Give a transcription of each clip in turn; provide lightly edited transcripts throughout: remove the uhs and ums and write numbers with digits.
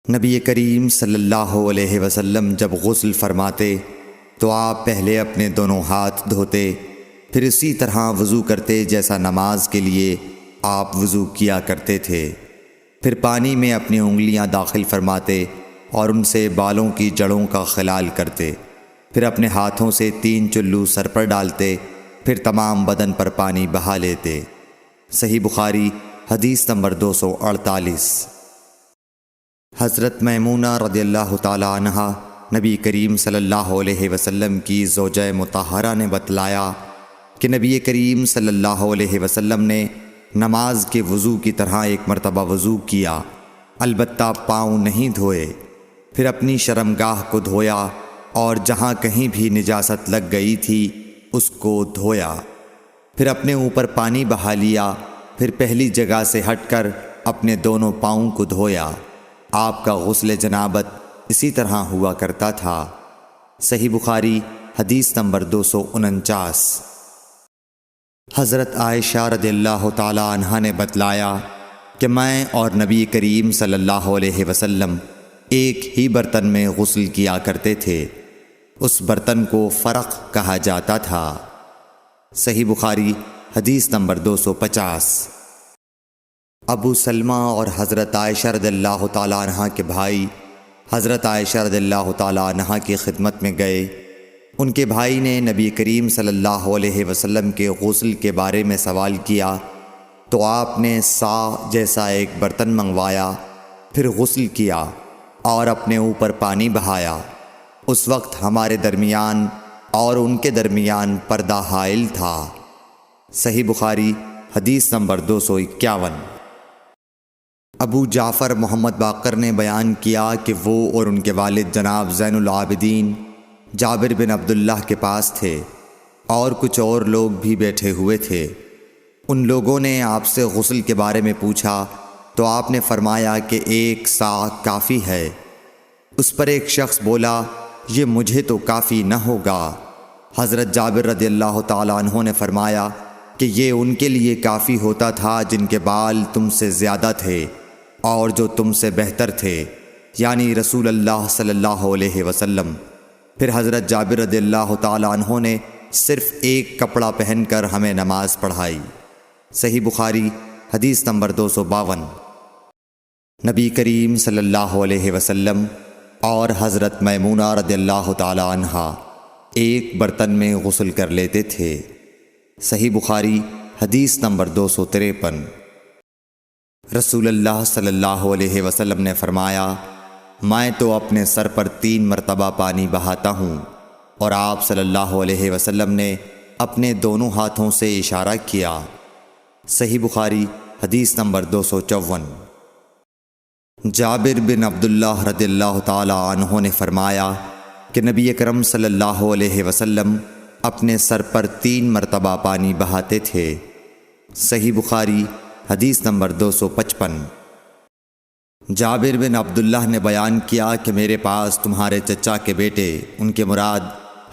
نبی کریم صلی اللہ علیہ وسلم جب غسل فرماتے تو آپ پہلے اپنے دونوں ہاتھ دھوتے، پھر اسی طرح وضو کرتے جیسا نماز کے لیے آپ وضو کیا کرتے تھے۔ پھر پانی میں اپنی انگلیاں داخل فرماتے اور ان سے بالوں کی جڑوں کا خلال کرتے، پھر اپنے ہاتھوں سے 3 چلو سر پر ڈالتے، پھر تمام بدن پر پانی بہا لیتے۔ صحیح بخاری حدیث نمبر 248۔ حضرت میمونہ رضی اللہ تعالی عنہا نبی کریم صلی اللہ علیہ وسلم کی زوجہ مطہرہ نے بتلایا کہ نبی کریم صلی اللہ علیہ وسلم نے نماز کے وضو کی طرح ایک مرتبہ وضو کیا، البتہ پاؤں نہیں دھوئے، پھر اپنی شرمگاہ کو دھویا اور جہاں کہیں بھی نجاست لگ گئی تھی اس کو دھویا، پھر اپنے اوپر پانی بہا لیا، پھر پہلی جگہ سے ہٹ کر اپنے دونوں پاؤں کو دھویا۔ آپ کا غسل جنابت اسی طرح ہوا کرتا تھا۔ صحیح بخاری حدیث نمبر 249۔ حضرت عائشہ رضی اللہ تعالی عنہا نے بتلایا کہ میں اور نبی کریم صلی اللہ علیہ وسلم ایک ہی برتن میں غسل کیا کرتے تھے، اس برتن کو فرق کہا جاتا تھا۔ صحیح بخاری حدیث نمبر 250۔ ابو سلمہ اور حضرت عائشہ رضی اللہ تعالیٰ عنہ کے بھائی حضرت عائشہ رضی اللہ تعالیٰ عنہ کی خدمت میں گئے۔ ان کے بھائی نے نبی کریم صلی اللہ علیہ وسلم کے غسل کے بارے میں سوال کیا تو آپ نے سا جیسا ایک برتن منگوایا، پھر غسل کیا اور اپنے اوپر پانی بہایا۔ اس وقت ہمارے درمیان اور ان کے درمیان پردہ حائل تھا۔ صحیح بخاری حدیث نمبر 251۔ ابو جعفر محمد باقر نے بیان کیا کہ وہ اور ان کے والد جناب زین العابدین جابر بن عبداللہ کے پاس تھے اور کچھ اور لوگ بھی بیٹھے ہوئے تھے۔ ان لوگوں نے آپ سے غسل کے بارے میں پوچھا تو آپ نے فرمایا کہ 1 سا کافی ہے۔ اس پر ایک شخص بولا، یہ مجھے تو کافی نہ ہوگا۔ حضرت جابر رضی اللہ تعالیٰ عنہ نے فرمایا کہ یہ ان کے لیے کافی ہوتا تھا جن کے بال تم سے زیادہ تھے اور جو تم سے بہتر تھے، یعنی رسول اللہ صلی اللہ علیہ وسلم۔ پھر حضرت جابر رضی اللہ تعالیٰ عنہ نے صرف ایک کپڑا پہن کر ہمیں نماز پڑھائی۔ صحیح بخاری حدیث نمبر 252۔ نبی کریم صلی اللہ علیہ وسلم اور حضرت میمونہ رضی اللہ تعالیٰ عنہا ایک برتن میں غسل کر لیتے تھے۔ صحیح بخاری حدیث نمبر 253۔ رسول اللہ صلی اللہ علیہ وسلم نے فرمایا، میں تو اپنے سر پر 3 مرتبہ پانی بہاتا ہوں، اور آپ صلی اللہ علیہ وسلم نے اپنے دونوں ہاتھوں سے اشارہ کیا۔ صحیح بخاری حدیث نمبر 254۔ جابر بن عبداللہ رضی اللہ تعالی عنہ نے فرمایا کہ نبی اکرم صلی اللہ علیہ وسلم اپنے سر پر 3 مرتبہ پانی بہاتے تھے۔ صحیح بخاری حدیث نمبر 255۔ جابر بن عبداللہ نے بیان کیا کہ میرے پاس تمہارے چچا کے بیٹے، ان کے مراد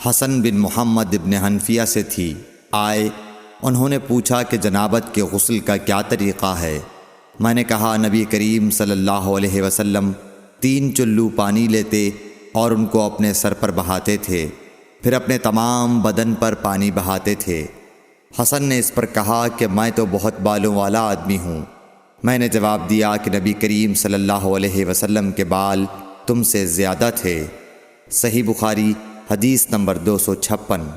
حسن بن محمد ابن حنفیہ سے تھی، آئے۔ انہوں نے پوچھا کہ جنابت کے غسل کا کیا طریقہ ہے؟ میں نے کہا، نبی کریم صلی اللہ علیہ وسلم 3 چلو پانی لیتے اور ان کو اپنے سر پر بہاتے تھے، پھر اپنے تمام بدن پر پانی بہاتے تھے۔ حسن نے اس پر کہا کہ میں تو بہت بالوں والا آدمی ہوں۔ میں نے جواب دیا کہ نبی کریم صلی اللہ علیہ وسلم کے بال تم سے زیادہ تھے۔ صحیح بخاری حدیث نمبر 256۔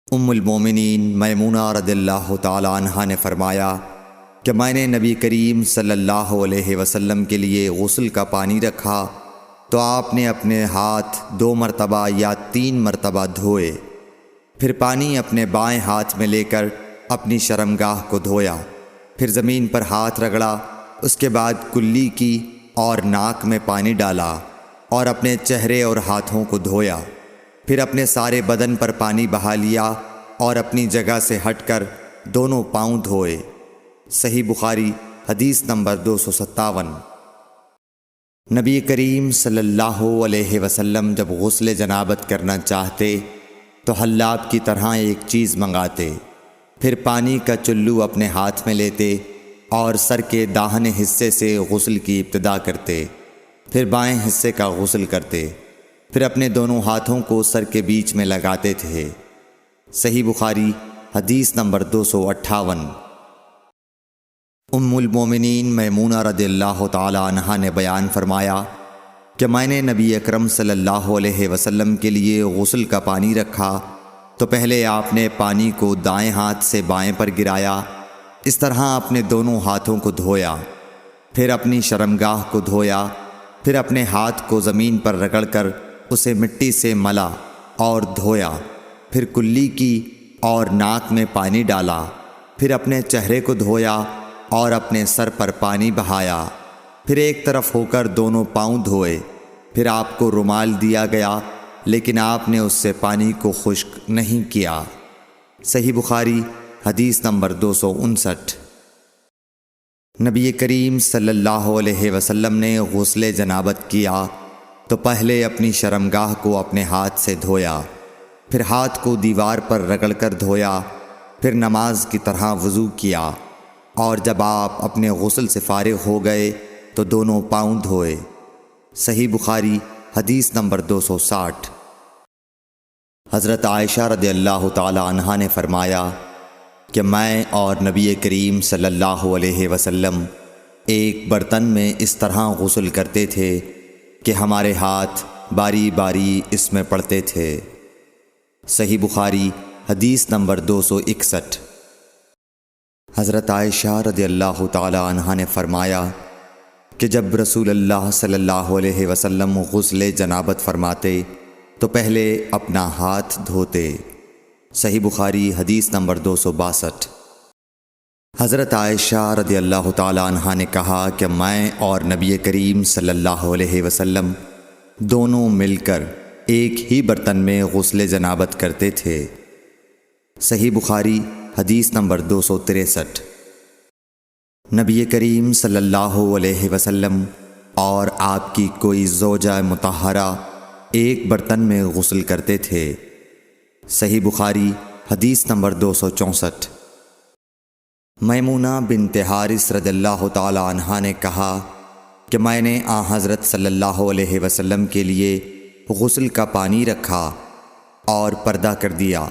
ام المومنین میمونہ رضی اللہ تعالی عنہا نے فرمایا کہ میں نے نبی کریم صلی اللہ علیہ وسلم کے لیے غسل کا پانی رکھا تو آپ نے اپنے ہاتھ 2 مرتبہ یا 3 مرتبہ دھوئے، پھر پانی اپنے بائیں ہاتھ میں لے کر اپنی شرمگاہ کو دھویا، پھر زمین پر ہاتھ رگڑا، اس کے بعد کلی کی اور ناک میں پانی ڈالا اور اپنے چہرے اور ہاتھوں کو دھویا، پھر اپنے سارے بدن پر پانی بہا لیا اور اپنی جگہ سے ہٹ کر دونوں پاؤں دھوئے۔ صحیح بخاری حدیث نمبر 257۔ نبی کریم صلی اللہ علیہ وسلم جب غسل جنابت کرنا چاہتے تو حلاب کی طرح ایک چیز منگاتے، پھر پانی کا چلو اپنے ہاتھ میں لیتے اور سر کے داہنے حصے سے غسل کی ابتدا کرتے، پھر بائیں حصے کا غسل کرتے، پھر اپنے دونوں ہاتھوں کو سر کے بیچ میں لگاتے تھے۔ صحیح بخاری حدیث نمبر 258۔ ام المومنین میمونہ رضی اللہ تعالی عنہا نے بیان فرمایا کہ میں نے نبی اکرم صلی اللہ علیہ وسلم کے لیے غسل کا پانی رکھا تو پہلے آپ نے پانی کو دائیں ہاتھ سے بائیں پر گرایا، اس طرح اپنے دونوں ہاتھوں کو دھویا، پھر اپنی شرمگاہ کو دھویا، پھر اپنے ہاتھ کو زمین پر رگڑ کر اسے مٹی سے ملا اور دھویا، پھر کلی کی اور ناک میں پانی ڈالا، پھر اپنے چہرے کو دھویا اور اپنے سر پر پانی بہایا، پھر ایک طرف ہو کر دونوں پاؤں دھوئے، پھر آپ کو رومال دیا گیا لیکن آپ نے اس سے پانی کو خشک نہیں کیا۔ صحیح بخاری حدیث نمبر 259۔ نبی کریم صلی اللہ علیہ وسلم نے غسل جنابت کیا تو پہلے اپنی شرمگاہ کو اپنے ہاتھ سے دھویا، پھر ہاتھ کو دیوار پر رگڑ کر دھویا، پھر نماز کی طرح وضو کیا، اور جب آپ اپنے غسل سے فارغ ہو گئے تو دونوں پاؤں دھوئے۔ صحیح بخاری حدیث نمبر 260۔ حضرت عائشہ رضی اللہ تعالی عنہا نے فرمایا کہ میں اور نبی کریم صلی اللہ علیہ وسلم ایک برتن میں اس طرح غسل کرتے تھے کہ ہمارے ہاتھ باری باری اس میں پڑتے تھے۔ صحیح بخاری حدیث نمبر 261۔ حضرت عائشہ رضی اللہ تعالی عنہا نے فرمایا کہ جب رسول اللہ صلی اللہ علیہ وسلم غسل جنابت فرماتے تو پہلے اپنا ہاتھ دھوتے۔ صحیح بخاری حدیث نمبر 262۔ حضرت عائشہ رضی اللہ تعالی عنہا نے کہا کہ میں اور نبی کریم صلی اللہ علیہ وسلم دونوں مل کر ایک ہی برتن میں غسل جنابت کرتے تھے۔ صحیح بخاری حدیث نمبر 263۔ نبی کریم صلی اللہ علیہ وسلم اور آپ کی کوئی زوجہ مطہرہ ایک برتن میں غسل کرتے تھے۔ صحیح بخاری حدیث نمبر 264۔ میمونہ بنت حارث رضی اللہ تعالی عنہا نے کہا کہ میں نے حضرت صلی اللہ علیہ وسلم کے لیے غسل کا پانی رکھا اور پردہ کر دیا۔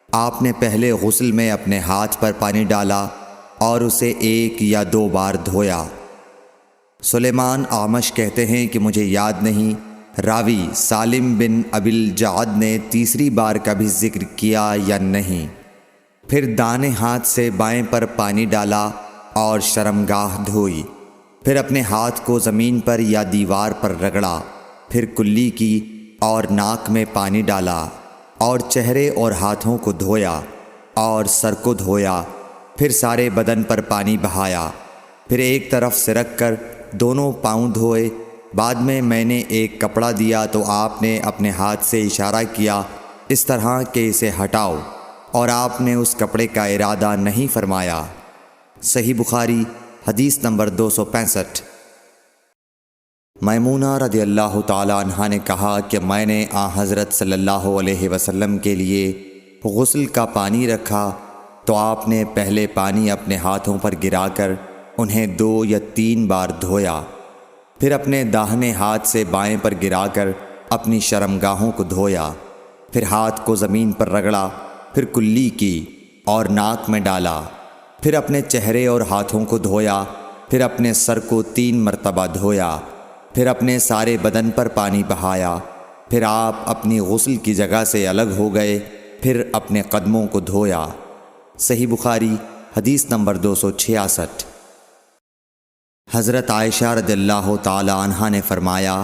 آپ نے پہلے غسل میں اپنے ہاتھ پر پانی ڈالا اور اسے 1 یا 2 بار دھویا۔ سلیمان اعمش کہتے ہیں کہ مجھے یاد نہیں راوی سالم بن ابی الجعد نے تیسری بار کا بھی ذکر کیا یا نہیں۔ پھر دائیں ہاتھ سے بائیں پر پانی ڈالا اور شرمگاہ دھوئی، پھر اپنے ہاتھ کو زمین پر یا دیوار پر رگڑا، پھر کلی کی اور ناک میں پانی ڈالا اور چہرے اور ہاتھوں کو دھویا اور سر کو دھویا، پھر سارے بدن پر پانی بہایا، پھر ایک طرف سے رکھ کر دونوں پاؤں دھوئے۔ بعد میں نے ایک کپڑا دیا تو آپ نے اپنے ہاتھ سے اشارہ کیا اس طرح کہ اسے ہٹاؤ، اور آپ نے اس کپڑے کا ارادہ نہیں فرمایا۔ صحیح بخاری حدیث نمبر 265۔ میمونہ رضی اللہ تعالی عنہا نے کہا کہ میں نے حضرت صلی اللہ علیہ وسلم کے لیے غسل کا پانی رکھا تو آپ نے پہلے پانی اپنے ہاتھوں پر گرا کر انہیں 2 یا 3 بار دھویا، پھر اپنے داہنے ہاتھ سے بائیں پر گرا کر اپنی شرمگاہوں کو دھویا، پھر ہاتھ کو زمین پر رگڑا، پھر کلی کی اور ناک میں ڈالا، پھر اپنے چہرے اور ہاتھوں کو دھویا، پھر اپنے سر کو 3 مرتبہ دھویا، پھر اپنے سارے بدن پر پانی بہایا، پھر آپ اپنی غسل کی جگہ سے الگ ہو گئے، پھر اپنے قدموں کو دھویا۔ صحیح بخاری حدیث نمبر 266۔ حضرت عائشہ رضی اللہ تعالی عنہا نے فرمایا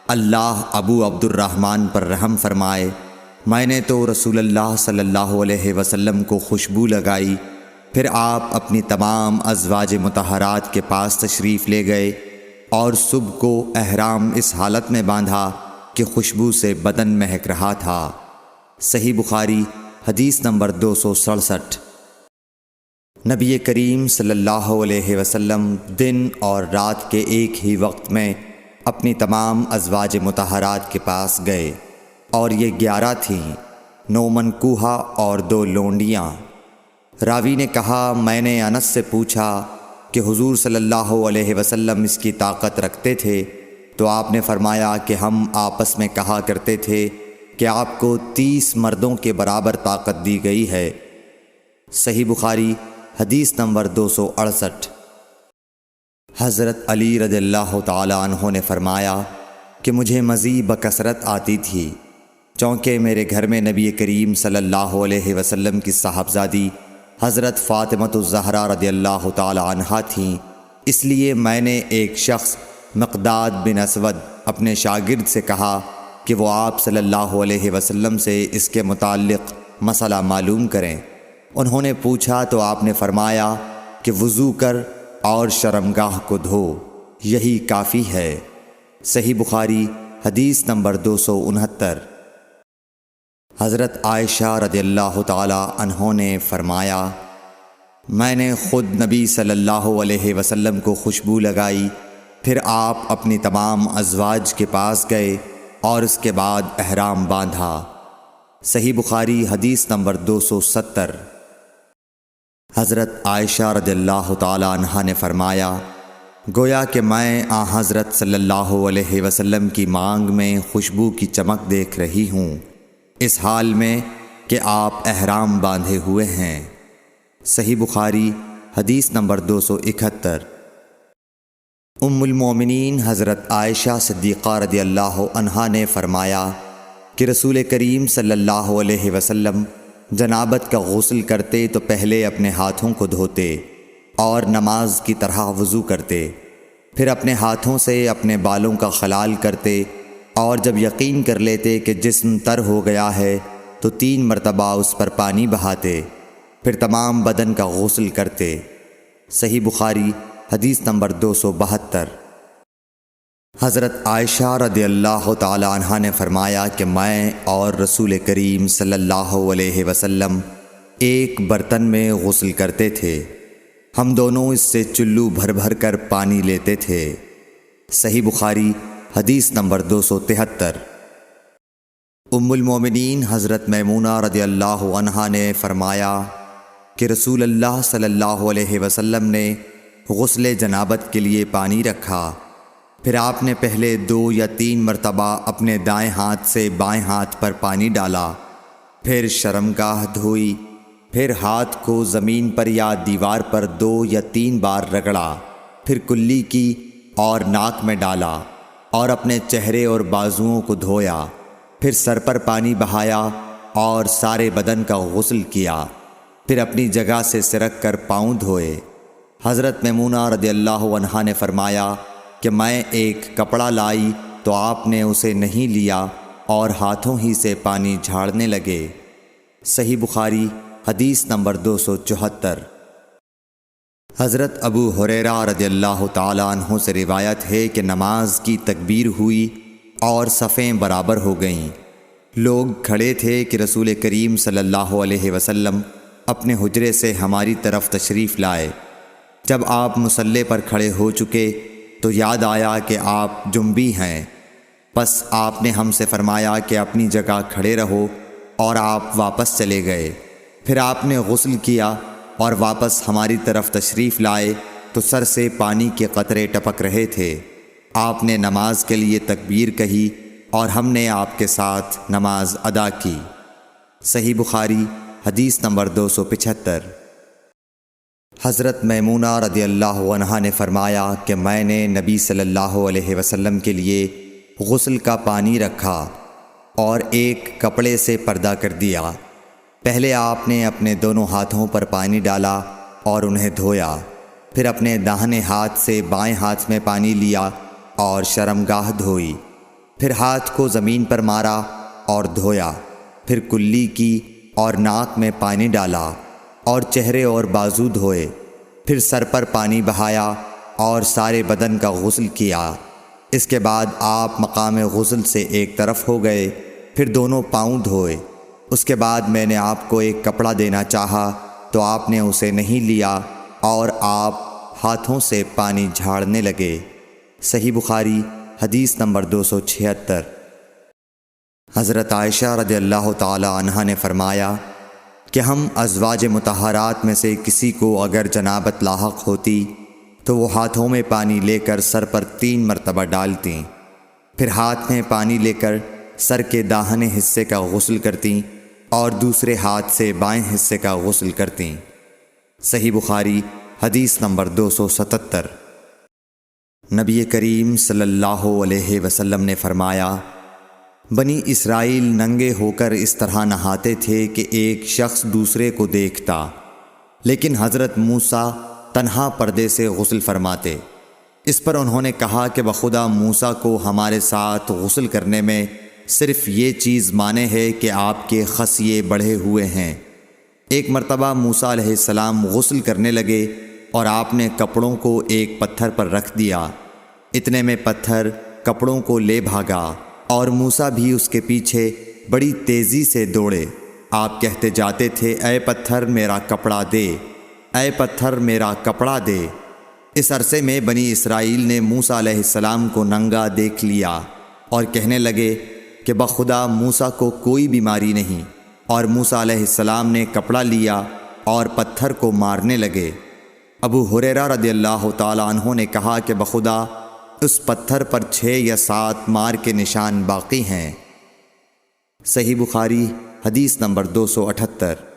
اللہ ابو عبد الرحمن پر رحم فرمائے، میں نے تو رسول اللہ صلی اللہ علیہ وسلم کو خوشبو لگائی، پھر آپ اپنی تمام ازواج مطہرات کے پاس تشریف لے گئے اور صبح کو احرام اس حالت میں باندھا کہ خوشبو سے بدن مہک رہا تھا۔ صحیح بخاری حدیث نمبر 267۔ نبی کریم صلی اللہ علیہ وسلم دن اور رات کے ایک ہی وقت میں اپنی تمام ازواج مطہرات کے پاس گئے، اور یہ 11 تھیں، 9 منکوحہ اور 2 لونڈیاں۔ راوی نے کہا میں نے انس سے پوچھا کہ حضور صلی اللہ علیہ وسلم اس کی طاقت رکھتے تھے؟ تو آپ نے فرمایا کہ ہم آپس میں کہا کرتے تھے کہ آپ کو 30 مردوں کے برابر طاقت دی گئی ہے۔ صحیح بخاری حدیث نمبر 268۔ حضرت علی رضی اللہ تعالی عنہ نے فرمایا کہ مجھے مزید بکثرت آتی تھی، چونکہ میرے گھر میں نبی کریم صلی اللہ علیہ وسلم کی صاحبزادی حضرت فاطمۃ الزہرا رضی اللہ تعالی عنہا تھیں، اس لیے میں نے ایک شخص مقداد بن اسود اپنے شاگرد سے کہا کہ وہ آپ صلی اللہ علیہ وسلم سے اس کے متعلق مسئلہ معلوم کریں۔ انہوں نے پوچھا تو آپ نے فرمایا کہ وضو کر اور شرمگاہ کو دھو، یہی کافی ہے۔ صحیح بخاری حدیث نمبر 269۔ حضرت عائشہ رضی اللہ تعالی عنہ نے فرمایا میں نے خود نبی صلی اللہ علیہ وسلم کو خوشبو لگائی، پھر آپ اپنی تمام ازواج کے پاس گئے اور اس کے بعد احرام باندھا۔ صحیح بخاری حدیث نمبر 270۔ حضرت عائشہ رضی اللہ تعالی عنہا نے فرمایا گویا کہ میں حضرت صلی اللہ علیہ وسلم کی مانگ میں خوشبو کی چمک دیکھ رہی ہوں، اس حال میں کہ آپ احرام باندھے ہوئے ہیں۔ صحیح بخاری حدیث نمبر 271۔ ام المومنین حضرت عائشہ صدیقہ رضی اللہ عنہا نے فرمایا کہ رسول کریم صلی اللہ علیہ وسلم جنابت کا غسل کرتے تو پہلے اپنے ہاتھوں کو دھوتے اور نماز کی طرح وضو کرتے، پھر اپنے ہاتھوں سے اپنے بالوں کا خلال کرتے، اور جب یقین کر لیتے کہ جسم تر ہو گیا ہے تو 3 مرتبہ اس پر پانی بہاتے، پھر تمام بدن کا غسل کرتے۔ صحیح بخاری حدیث نمبر 272۔ حضرت عائشہ رضی اللہ تعالی عنہا نے فرمایا کہ میں اور رسول کریم صلی اللہ علیہ وسلم ایک برتن میں غسل کرتے تھے، ہم دونوں اس سے چلو بھر بھر کر پانی لیتے تھے۔ صحیح بخاری حدیث نمبر 273۔ ام المومنین حضرت میمونہ رضی اللہ عنہا نے فرمایا کہ رسول اللہ صلی اللہ علیہ وسلم نے غسل جنابت کے لیے پانی رکھا، پھر آپ نے پہلے 2 یا 3 مرتبہ اپنے دائیں ہاتھ سے بائیں ہاتھ پر پانی ڈالا، پھر شرمگاہ دھوئی، پھر ہاتھ کو زمین پر یا دیوار پر 2 یا 3 بار رگڑا، پھر کلی کی اور ناک میں ڈالا اور اپنے چہرے اور بازوؤں کو دھویا، پھر سر پر پانی بہایا اور سارے بدن کا غسل کیا، پھر اپنی جگہ سے سرک کر پاؤں دھوئے۔ حضرت میمونہ رضی اللہ عنہا نے فرمایا کہ میں ایک کپڑا لائی تو آپ نے اسے نہیں لیا اور ہاتھوں ہی سے پانی جھاڑنے لگے۔ صحیح بخاری حدیث نمبر 274۔ حضرت ابو ہریرہ رضی اللہ تعالی عنہ سے روایت ہے کہ نماز کی تکبیر ہوئی اور صفیں برابر ہو گئیں، لوگ کھڑے تھے کہ رسول کریم صلی اللہ علیہ وسلم اپنے حجرے سے ہماری طرف تشریف لائے۔ جب آپ مصلی پر کھڑے ہو چکے تو یاد آیا کہ آپ جنبی ہیں، پس آپ نے ہم سے فرمایا کہ اپنی جگہ کھڑے رہو، اور آپ واپس چلے گئے۔ پھر آپ نے غسل کیا اور واپس ہماری طرف تشریف لائے تو سر سے پانی کے قطرے ٹپک رہے تھے۔ آپ نے نماز کے لیے تکبیر کہی اور ہم نے آپ کے ساتھ نماز ادا کی۔ صحیح بخاری حدیث نمبر 275۔ حضرت میمونہ رضی اللہ عنہا نے فرمایا کہ میں نے نبی صلی اللہ علیہ وسلم کے لیے غسل کا پانی رکھا اور ایک کپڑے سے پردہ کر دیا۔ پہلے آپ نے اپنے دونوں ہاتھوں پر پانی ڈالا اور انہیں دھویا، پھر اپنے داہنے ہاتھ سے بائیں ہاتھ میں پانی لیا اور شرمگاہ دھوئی، پھر ہاتھ کو زمین پر مارا اور دھویا، پھر کلی کی اور ناک میں پانی ڈالا اور چہرے اور بازو دھوئے، پھر سر پر پانی بہایا اور سارے بدن کا غسل کیا۔ اس کے بعد آپ مقام غسل سے ایک طرف ہو گئے، پھر دونوں پاؤں دھوئے۔ اس کے بعد میں نے آپ کو ایک کپڑا دینا چاہا تو آپ نے اسے نہیں لیا اور آپ ہاتھوں سے پانی جھاڑنے لگے۔ صحیح بخاری حدیث نمبر 276۔ حضرت عائشہ رضی اللہ تعالی عنہا نے فرمایا کہ ہم ازواج مطہرات میں سے کسی کو اگر جنابت لاحق ہوتی تو وہ ہاتھوں میں پانی لے کر سر پر 3 مرتبہ ڈالتیں، پھر ہاتھ میں پانی لے کر سر کے داہنے حصے کا غسل کرتیں اور دوسرے ہاتھ سے بائیں حصے کا غسل کرتیں۔ صحیح بخاری حدیث نمبر 277۔ نبی کریم صلی اللہ علیہ وسلم نے فرمایا، بنی اسرائیل ننگے ہو کر اس طرح نہاتے تھے کہ ایک شخص دوسرے کو دیکھتا، لیکن حضرت موسیٰ تنہا پردے سے غسل فرماتے۔ اس پر انہوں نے کہا کہ بخدا موسیٰ کو ہمارے ساتھ غسل کرنے میں صرف یہ چیز مانے ہے کہ آپ کے خصیے بڑھے ہوئے ہیں۔ ایک مرتبہ موسیٰ علیہ السلام غسل کرنے لگے اور آپ نے کپڑوں کو ایک پتھر پر رکھ دیا۔ اتنے میں پتھر کپڑوں کو لے بھاگا اور موسیٰ بھی اس کے پیچھے بڑی تیزی سے دوڑے۔ آپ کہتے جاتے تھے، اے پتھر میرا کپڑا دے، اے پتھر میرا کپڑا دے۔ اس عرصے میں بنی اسرائیل نے موسیٰ علیہ السلام کو ننگا دیکھ لیا اور کہنے لگے کہ بخدا موسیٰ کو کوئی بیماری نہیں، اور موسیٰ علیہ السلام نے کپڑا لیا اور پتھر کو مارنے لگے۔ ابو ہریرہ رضی اللہ تعالیٰ عنہ نے کہا کہ بخدا اس پتھر پر 6 یا 7 مار کے نشان باقی ہیں۔ صحیح بخاری حدیث نمبر 278۔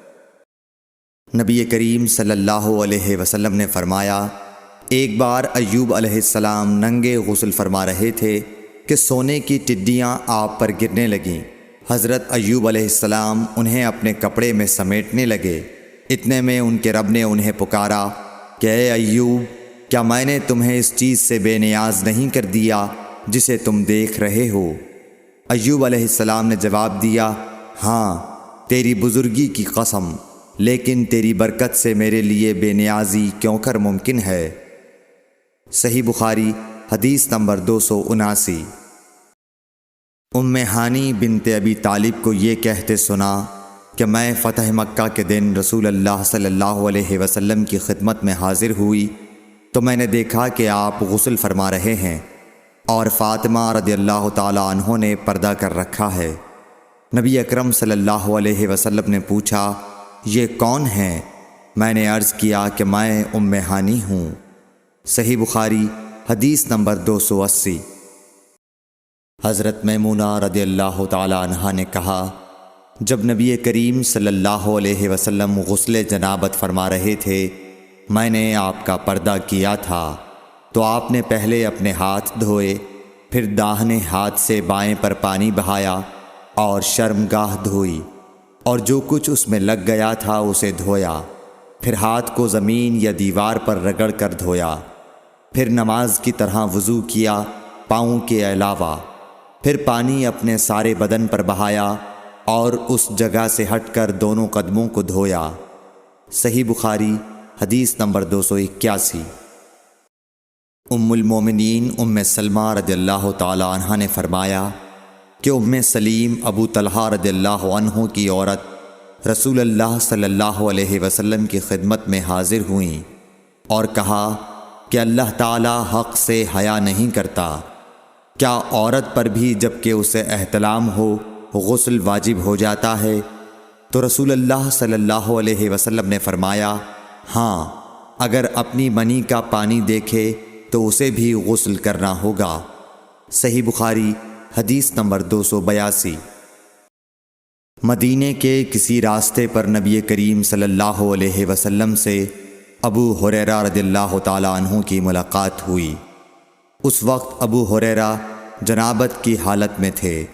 نبی کریم صلی اللہ علیہ وسلم نے فرمایا، ایک بار ایوب علیہ السلام ننگے غسل فرما رہے تھے کہ سونے کی ٹڈیاں آپ پر گرنے لگیں۔ حضرت ایوب علیہ السلام انہیں اپنے کپڑے میں سمیٹنے لگے۔ اتنے میں ان کے رب نے انہیں پکارا کہ اے ایوب، کیا میں نے تمہیں اس چیز سے بے نیاز نہیں کر دیا جسے تم دیکھ رہے ہو؟ ایوب علیہ السلام نے جواب دیا، ہاں تیری بزرگی کی قسم، لیکن تیری برکت سے میرے لیے بے نیازی کیوں کر ممکن ہے۔ صحیح بخاری حدیث نمبر 279۔ ام ہانی بنت ابی طالب کو یہ کہتے سنا کہ میں فتح مکہ کے دن رسول اللہ صلی اللہ علیہ وسلم کی خدمت میں حاضر ہوئی تو میں نے دیکھا کہ آپ غسل فرما رہے ہیں اور فاطمہ رضی اللہ تعالیٰ عنہ نے پردہ کر رکھا ہے۔ نبی اکرم صلی اللہ علیہ وسلم نے پوچھا، یہ کون ہیں؟ میں نے عرض کیا کہ میں ام ہانی ہوں۔ صحیح بخاری حدیث نمبر 280۔ حضرت میمونہ رضی اللہ تعالی عنہا نے کہا، جب نبی کریم صلی اللہ علیہ وسلم غسل جنابت فرما رہے تھے میں نے آپ کا پردہ کیا تھا تو آپ نے پہلے اپنے ہاتھ دھوئے، پھر داہنے ہاتھ سے بائیں پر پانی بہایا اور شرمگاہ دھوئی اور جو کچھ اس میں لگ گیا تھا اسے دھویا، پھر ہاتھ کو زمین یا دیوار پر رگڑ کر دھویا، پھر نماز کی طرح وضو کیا پاؤں کے علاوہ، پھر پانی اپنے سارے بدن پر بہایا اور اس جگہ سے ہٹ کر دونوں قدموں کو دھویا۔ صحیح بخاری حدیث نمبر 281۔ ام المومنین ام سلمہ رضی اللہ تعالی عنہ نے فرمایا کہ ام سلیم ابو طلحہ رضی اللہ عنہ کی عورت رسول اللہ صلی اللہ علیہ وسلم کی خدمت میں حاضر ہوئیں اور کہا کہ اللہ تعالی حق سے حیا نہیں کرتا، کیا عورت پر بھی جب کہ اسے احتلام ہو غسل واجب ہو جاتا ہے؟ تو رسول اللہ صلی اللہ علیہ وسلم نے فرمایا، ہاں اگر اپنی منی کا پانی دیکھے تو اسے بھی غسل کرنا ہوگا۔ صحیح بخاری حدیث نمبر 282۔ مدینے کے کسی راستے پر نبی کریم صلی اللہ علیہ وسلم سے ابو ہریرہ رضی اللہ تعالی عنہ کی ملاقات ہوئی۔ اس وقت ابو ہریرہ جنابت کی حالت میں تھے۔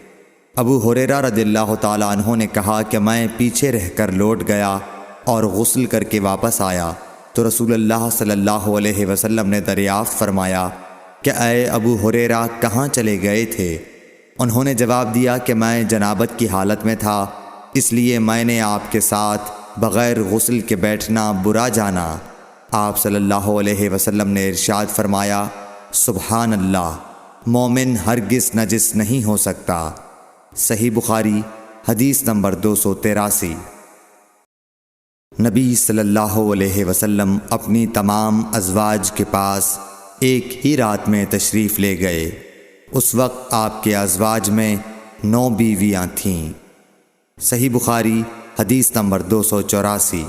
ابو ہریرہ رضی اللہ تعالی عنہ نے کہا کہ میں پیچھے رہ کر لوٹ گیا اور غسل کر کے واپس آیا تو رسول اللہ صلی اللہ علیہ وسلم نے دریافت فرمایا کہ اے ابو ہریرہ کہاں چلے گئے تھے؟ انہوں نے جواب دیا کہ میں جنابت کی حالت میں تھا، اس لیے میں نے آپ کے ساتھ بغیر غسل کے بیٹھنا برا جانا۔ آپ صلی اللہ علیہ وسلم نے ارشاد فرمایا، سبحان اللہ، مومن ہرگز نجس نہیں ہو سکتا۔ صحیح بخاری حدیث نمبر 283۔ نبی صلی اللہ علیہ وسلم اپنی تمام ازواج کے پاس ایک ہی رات میں تشریف لے گئے۔ اس وقت آپ کے ازواج میں 9 بیویاں تھیں۔ صحیح بخاری حدیث نمبر 284۔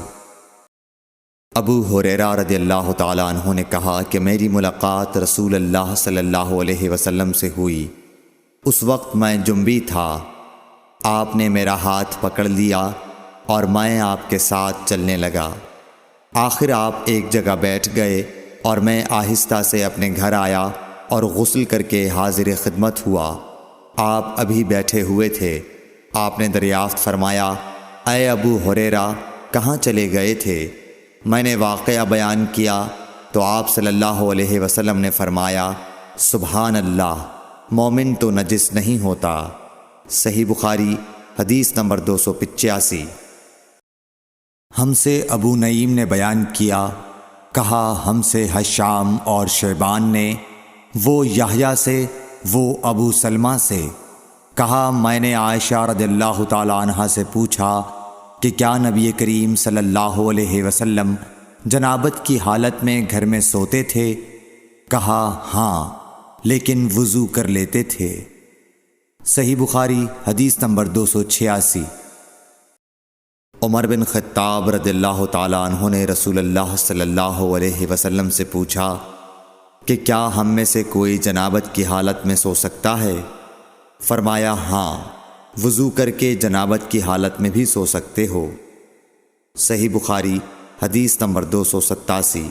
ابو ہریرہ رضی اللہ تعالی عنہ نے کہا کہ میری ملاقات رسول اللہ صلی اللہ علیہ وسلم سے ہوئی اس وقت میں جنبی تھا، آپ نے میرا ہاتھ پکڑ لیا اور میں آپ کے ساتھ چلنے لگا۔ آخر آپ ایک جگہ بیٹھ گئے اور میں آہستہ سے اپنے گھر آیا اور غسل کر کے حاضر خدمت ہوا۔ آپ ابھی بیٹھے ہوئے تھے۔ آپ نے دریافت فرمایا، اے ابو ہریرہ، کہاں چلے گئے تھے؟ میں نے واقعہ بیان کیا تو آپ صلی اللہ علیہ وسلم نے فرمایا، سبحان اللہ، مومن تو نجس نہیں ہوتا۔ صحیح بخاری حدیث نمبر 285۔ ہم سے ابو نعیم نے بیان کیا، کہا ہم سے حشام اور شیبان نے، وہ یحییٰ سے، وہ ابو سلمہ سے، کہا میں نے عائشہ رضی اللہ تعالی عنہا سے پوچھا کہ کیا نبی کریم صلی اللہ علیہ وسلم جنابت کی حالت میں گھر میں سوتے تھے؟ کہا ہاں، لیکن وضو کر لیتے تھے۔ صحیح بخاری حدیث نمبر 286۔ عمر بن خطاب رضی اللہ تعالی عنہ نے رسول اللہ صلی اللہ علیہ وسلم سے پوچھا کہ کیا ہم میں سے کوئی جنابت کی حالت میں سو سکتا ہے؟ فرمایا ہاں، وضو کر کے جنابت کی حالت میں بھی سو سکتے ہو۔ صحیح بخاری حدیث نمبر 287۔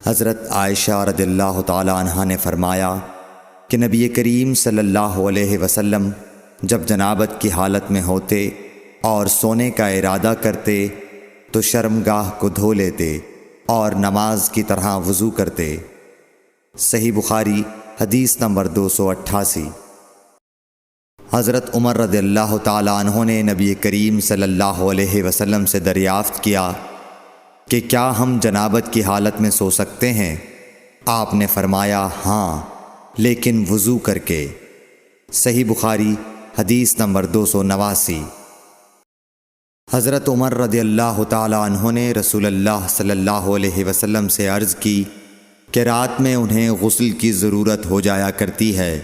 حضرت عائشہ رضی اللہ تعالی عنہا نے فرمایا کہ نبی کریم صلی اللہ علیہ وسلم جب جنابت کی حالت میں ہوتے اور سونے کا ارادہ کرتے تو شرمگاہ کو دھو لیتے اور نماز کی طرح وضو کرتے۔ صحیح بخاری حدیث نمبر 288۔ حضرت عمر رضی اللہ تعالی عنہ نے نبی کریم صلی اللہ علیہ وسلم سے دریافت کیا کہ کیا ہم جنابت کی حالت میں سو سکتے ہیں؟ آپ نے فرمایا ہاں، لیکن وضو کر کے۔ صحیح بخاری حدیث نمبر 289۔ حضرت عمر رضی اللہ تعالی عنہ نے رسول اللہ صلی اللہ علیہ وسلم سے عرض کی کہ رات میں انہیں غسل کی ضرورت ہو جایا کرتی ہے۔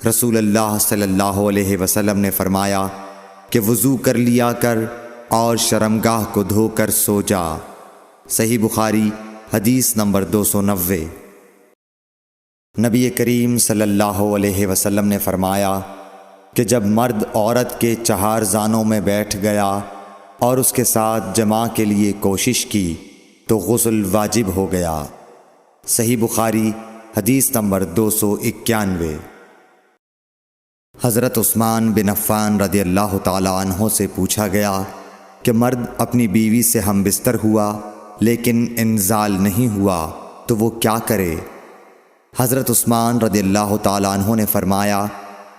رسول اللہ صلی اللہ علیہ وسلم نے فرمایا کہ وضو کر لیا کر اور شرمگاہ کو دھو کر سو جا۔ صحیح بخاری حدیث نمبر 290۔ نبی کریم صلی اللہ علیہ وسلم نے فرمایا کہ جب مرد عورت کے چہار زانوں میں بیٹھ گیا اور اس کے ساتھ جماع کے لیے کوشش کی تو غسل واجب ہو گیا۔ صحیح بخاری حدیث نمبر 291۔ حضرت عثمان بن عفان رضی اللہ تعالی عنہ سے پوچھا گیا کہ مرد اپنی بیوی سے ہم بستر ہوا لیکن انزال نہیں ہوا تو وہ کیا کرے؟ حضرت عثمان رضی اللہ تعالی عنہ نے فرمایا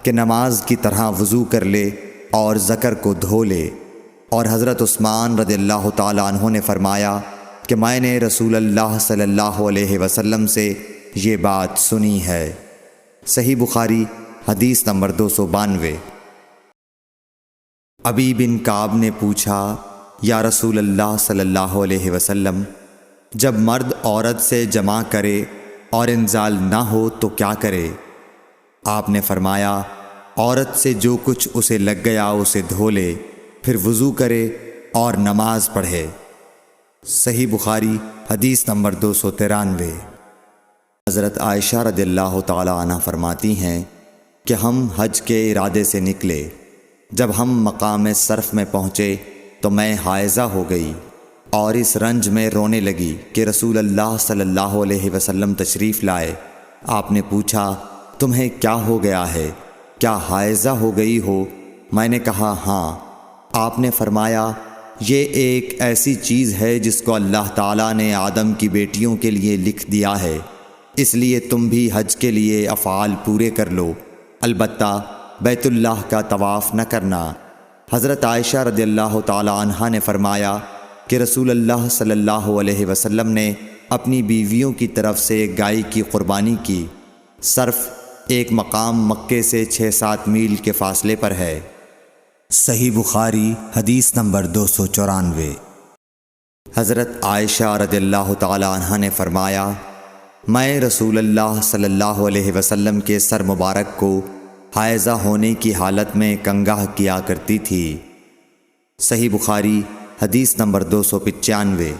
کہ نماز کی طرح وضو کر لے اور ذکر کو دھو لے۔ اور حضرت عثمان رضی اللہ تعالی عنہ نے فرمایا کہ میں نے رسول اللہ صلی اللہ علیہ وسلم سے یہ بات سنی ہے۔ صحیح بخاری حدیث نمبر 292۔ ابی بن کعب نے پوچھا، یا رسول اللہ صلی اللہ علیہ وسلم، جب مرد عورت سے جماع کرے اور انزال نہ ہو تو کیا کرے؟ آپ نے فرمایا، عورت سے جو کچھ اسے لگ گیا اسے دھو لے، پھر وضو کرے اور نماز پڑھے۔ صحیح بخاری حدیث نمبر 293۔ حضرت عائشہ رضی اللہ تعالی عنہ فرماتی ہیں کہ ہم حج کے ارادے سے نکلے۔ جب ہم مقام صرف میں پہنچے تو میں حائضہ ہو گئی اور اس رنج میں رونے لگی کہ رسول اللہ صلی اللہ علیہ وسلم تشریف لائے۔ آپ نے پوچھا، تمہیں کیا ہو گیا ہے؟ کیا حائضہ ہو گئی ہو؟ میں نے کہا ہاں۔ آپ نے فرمایا، یہ ایک ایسی چیز ہے جس کو اللہ تعالیٰ نے آدم کی بیٹیوں کے لیے لکھ دیا ہے، اس لیے تم بھی حج کے لیے افعال پورے کر لو، البتہ بیت اللہ کا طواف نہ کرنا۔ حضرت عائشہ رضی اللہ تعالی عنہا نے فرمایا کہ رسول اللہ صلی اللہ علیہ وسلم نے اپنی بیویوں کی طرف سے ایک گائے کی قربانی کی۔ صرف ایک مقام مکے سے 6-7 میل کے فاصلے پر ہے۔ صحیح بخاری حدیث نمبر 294۔ حضرت عائشہ رضی اللہ تعالی عنہا نے فرمایا، میں رسول اللہ صلی اللہ علیہ وسلم کے سر مبارک کو حائضہ ہونے کی حالت میں کنگھا کیا کرتی تھی۔ صحیح بخاری حدیث نمبر 295۔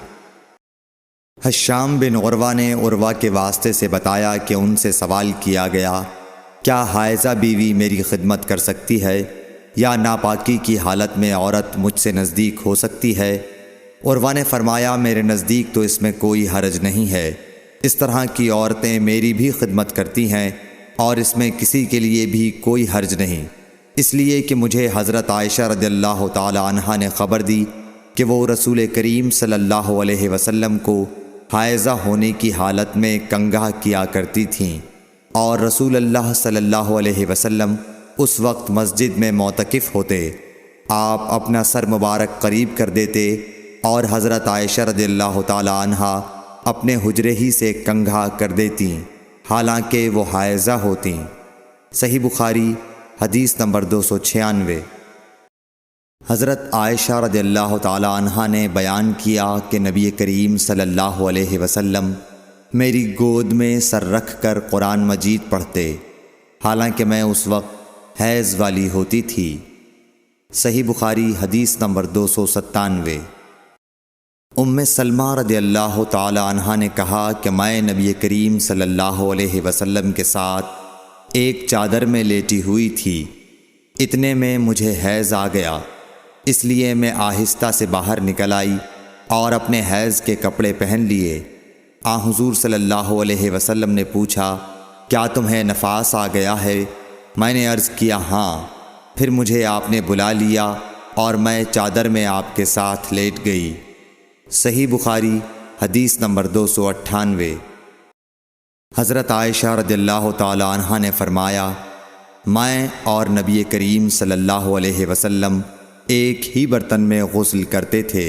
حشام بن عروہ نے عروہ کے واسطے سے بتایا کہ ان سے سوال کیا گیا کیا حائضہ بیوی میری خدمت کر سکتی ہے یا ناپاکی کی حالت میں عورت مجھ سے نزدیک ہو سکتی ہے؟ عروہ نے فرمایا میرے نزدیک تو اس میں کوئی حرج نہیں ہے، اس طرح کی عورتیں میری بھی خدمت کرتی ہیں اور اس میں کسی کے لیے بھی کوئی حرج نہیں، اس لیے کہ مجھے حضرت عائشہ رضی اللہ تعالی عنہا نے خبر دی کہ وہ رسول کریم صلی اللہ علیہ وسلم کو حائضہ ہونے کی حالت میں کنگھا کیا کرتی تھیں، اور رسول اللہ صلی اللہ علیہ وسلم اس وقت مسجد میں معتکف ہوتے، آپ اپنا سر مبارک قریب کر دیتے اور حضرت عائشہ رضی اللہ تعالی عنہا اپنے حجرے ہی سے کنگھا کر دیتیں حالانکہ وہ حائضہ ہوتیں۔ صحیح بخاری حدیث نمبر 296۔ حضرت عائشہ رضی اللہ تعالی عنہا نے بیان کیا کہ نبی کریم صلی اللہ علیہ وسلم میری گود میں سر رکھ کر قرآن مجید پڑھتے حالانکہ میں اس وقت حیض والی ہوتی تھی۔ صحیح بخاری حدیث نمبر 297۔ ام سلمہ رضی اللہ تعالی عنہا نے کہا کہ میں نبی کریم صلی اللہ علیہ وسلم کے ساتھ ایک چادر میں لیٹی ہوئی تھی، اتنے میں مجھے حیض آ گیا، اس لیے میں آہستہ سے باہر نکل آئی اور اپنے حیض کے کپڑے پہن لیے۔ حضور صلی اللہ علیہ وسلم نے پوچھا کیا تمہیں نفاس آ گیا ہے؟ میں نے عرض کیا ہاں، پھر مجھے آپ نے بلا لیا اور میں چادر میں آپ کے ساتھ لیٹ گئی۔ صحیح بخاری حدیث نمبر 298۔ حضرت عائشہ رضی اللہ تعالی عنہا نے فرمایا میں اور نبی کریم صلی اللہ علیہ وسلم ایک ہی برتن میں غسل کرتے تھے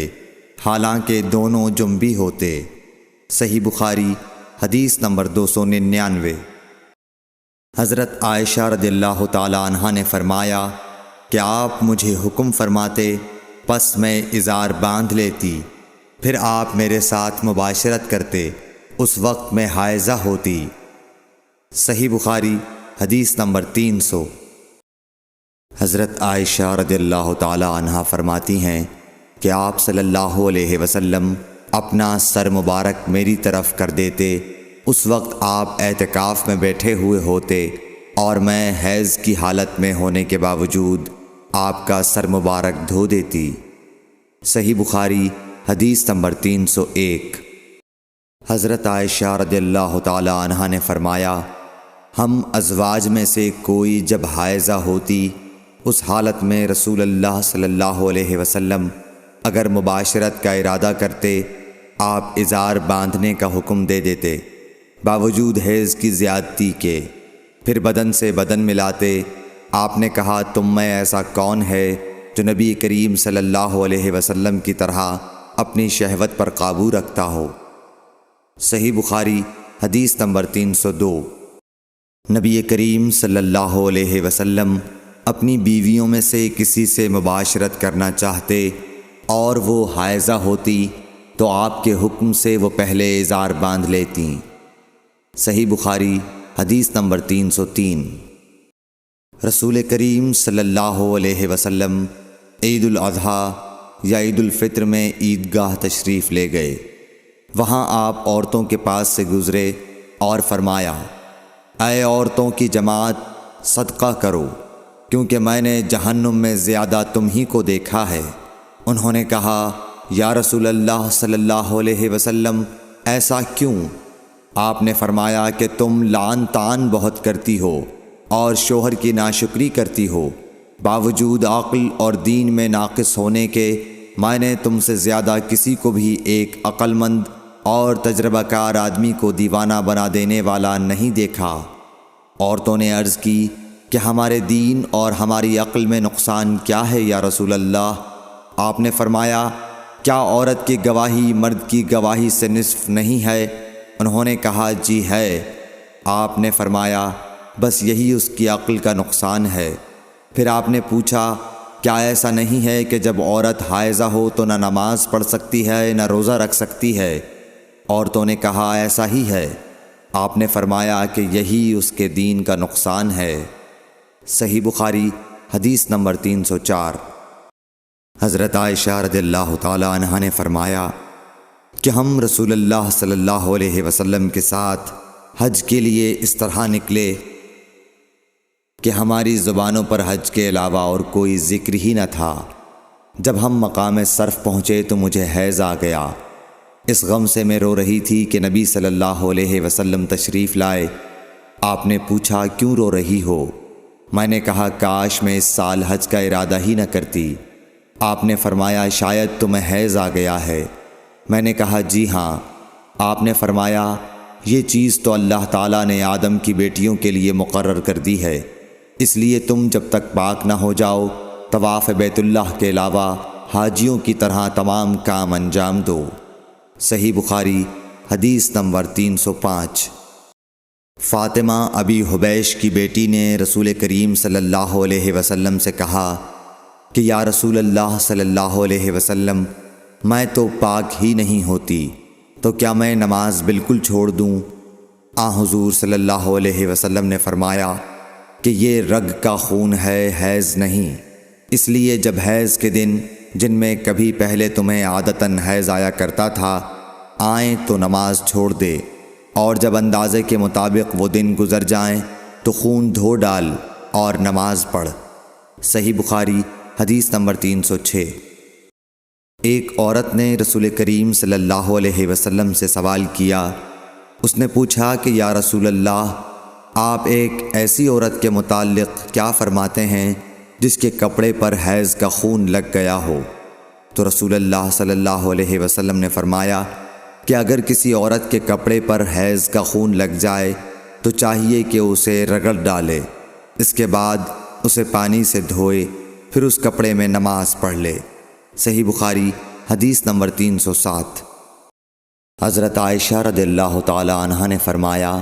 حالانکہ دونوں جنبی ہوتے۔ صحیح بخاری حدیث نمبر 299۔ حضرت عائشہ رضی اللہ تعالی عنہا نے فرمایا کہ آپ مجھے حکم فرماتے، پس میں ازار باندھ لیتی، پھر آپ میرے ساتھ مباشرت کرتے، اس وقت میں حائضہ ہوتی۔ صحیح بخاری حدیث نمبر 300۔ حضرت عائشہ رضی اللہ تعالی عنہا فرماتی ہیں کہ آپ صلی اللہ علیہ وسلم اپنا سر مبارک میری طرف کر دیتے، اس وقت آپ اعتکاف میں بیٹھے ہوئے ہوتے اور میں حیض کی حالت میں ہونے کے باوجود آپ کا سر مبارک دھو دیتی۔ صحیح بخاری حدیث نمبر 301۔ حضرت عائشہ رضی اللہ تعالی عنہا نے فرمایا ہم ازواج میں سے کوئی جب حائضہ ہوتی اس حالت میں رسول اللہ صلی اللہ علیہ وسلم اگر مباشرت کا ارادہ کرتے آپ ازار باندھنے کا حکم دے دیتے باوجود حیض کی زیادتی کے، پھر بدن سے بدن ملاتے۔ آپ نے کہا تم میں ایسا کون ہے جو نبی کریم صلی اللہ علیہ وسلم کی طرح اپنی شہوت پر قابو رکھتا ہو؟ صحیح بخاری حدیث نمبر 302۔ نبی کریم صلی اللہ علیہ وسلم اپنی بیویوں میں سے کسی سے مباشرت کرنا چاہتے اور وہ حائضہ ہوتی تو آپ کے حکم سے وہ پہلے ازار باندھ لیتیں۔ صحیح بخاری حدیث نمبر 303۔ رسول کریم صلی اللہ علیہ وسلم عید الاضحیٰ یا عید الفطر میں عیدگاہ تشریف لے گئے، وہاں آپ عورتوں کے پاس سے گزرے اور فرمایا اے عورتوں کی جماعت صدقہ کرو کیونکہ میں نے جہنم میں زیادہ تم ہی کو دیکھا ہے۔ انہوں نے کہا یا رسول اللہ صلی اللہ علیہ وسلم ایسا کیوں؟ آپ نے فرمایا کہ تم لعن طعن بہت کرتی ہو اور شوہر کی ناشکری کرتی ہو، باوجود عقل اور دین میں ناقص ہونے کے میں نے تم سے زیادہ کسی کو بھی ایک عقل مند اور تجربہ کار آدمی کو دیوانہ بنا دینے والا نہیں دیکھا۔ عورتوں نے عرض کی کہ ہمارے دین اور ہماری عقل میں نقصان کیا ہے یا رسول اللہ؟ آپ نے فرمایا کیا عورت کی گواہی مرد کی گواہی سے نصف نہیں ہے؟ انہوں نے کہا جی ہے۔ آپ نے فرمایا بس یہی اس کی عقل کا نقصان ہے۔ پھر آپ نے پوچھا کیا ایسا نہیں ہے کہ جب عورت حائضہ ہو تو نہ نماز پڑھ سکتی ہے نہ روزہ رکھ سکتی ہے؟ عورتوں نے کہا ایسا ہی ہے۔ آپ نے فرمایا کہ یہی اس کے دین کا نقصان ہے۔ صحیح بخاری حدیث نمبر 304۔ حضرت عائشہ رضی اللہ تعالی عنہا نے فرمایا کہ ہم رسول اللہ صلی اللہ علیہ وسلم کے ساتھ حج کے لیے اس طرح نکلے کہ ہماری زبانوں پر حج کے علاوہ اور کوئی ذکر ہی نہ تھا۔ جب ہم مقام صرف پہنچے تو مجھے حیض آ گیا۔ اس غم سے میں رو رہی تھی کہ نبی صلی اللہ علیہ وسلم تشریف لائے۔ آپ نے پوچھا کیوں رو رہی ہو؟ میں نے کہا کاش میں اس سال حج کا ارادہ ہی نہ کرتی۔ آپ نے فرمایا شاید تمہیں حیض آ گیا ہے۔ میں نے کہا جی ہاں۔ آپ نے فرمایا یہ چیز تو اللہ تعالیٰ نے آدم کی بیٹیوں کے لیے مقرر کر دی ہے، اس لیے تم جب تک پاک نہ ہو جاؤ طواف بیت اللہ کے علاوہ حاجیوں کی طرح تمام کام انجام دو۔ صحیح بخاری حدیث نمبر 305۔ فاطمہ ابی حبیش کی بیٹی نے رسول کریم صلی اللہ علیہ وسلم سے کہا کہ یا رسول اللہ صلی اللہ علیہ وسلم، میں تو پاک ہی نہیں ہوتی، تو کیا میں نماز بالکل چھوڑ دوں؟ حضور صلی اللہ علیہ وسلم نے فرمایا کہ یہ رگ کا خون ہے، حیض نہیں، اس لیے جب حیض کے دن جن میں کبھی پہلے تمہیں عادتاً حیض آیا کرتا تھا آئیں تو نماز چھوڑ دے، اور جب اندازے کے مطابق وہ دن گزر جائیں تو خون دھو ڈال اور نماز پڑھ۔ صحیح بخاری حدیث نمبر 306۔ ایک عورت نے رسول کریم صلی اللہ علیہ وسلم سے سوال کیا۔ اس نے پوچھا کہ یا رسول اللہ، آپ ایک ایسی عورت کے متعلق کیا فرماتے ہیں جس کے کپڑے پر حیض کا خون لگ گیا ہو؟ تو رسول اللہ صلی اللہ علیہ وسلم نے فرمایا کہ اگر کسی عورت کے کپڑے پر حیض کا خون لگ جائے تو چاہیے کہ اسے رگڑ ڈالے، اس کے بعد اسے پانی سے دھوئے، پھر اس کپڑے میں نماز پڑھ لے۔ صحیح بخاری حدیث نمبر 307۔ حضرت عائشہ رضی اللہ تعالی عنہا نے فرمایا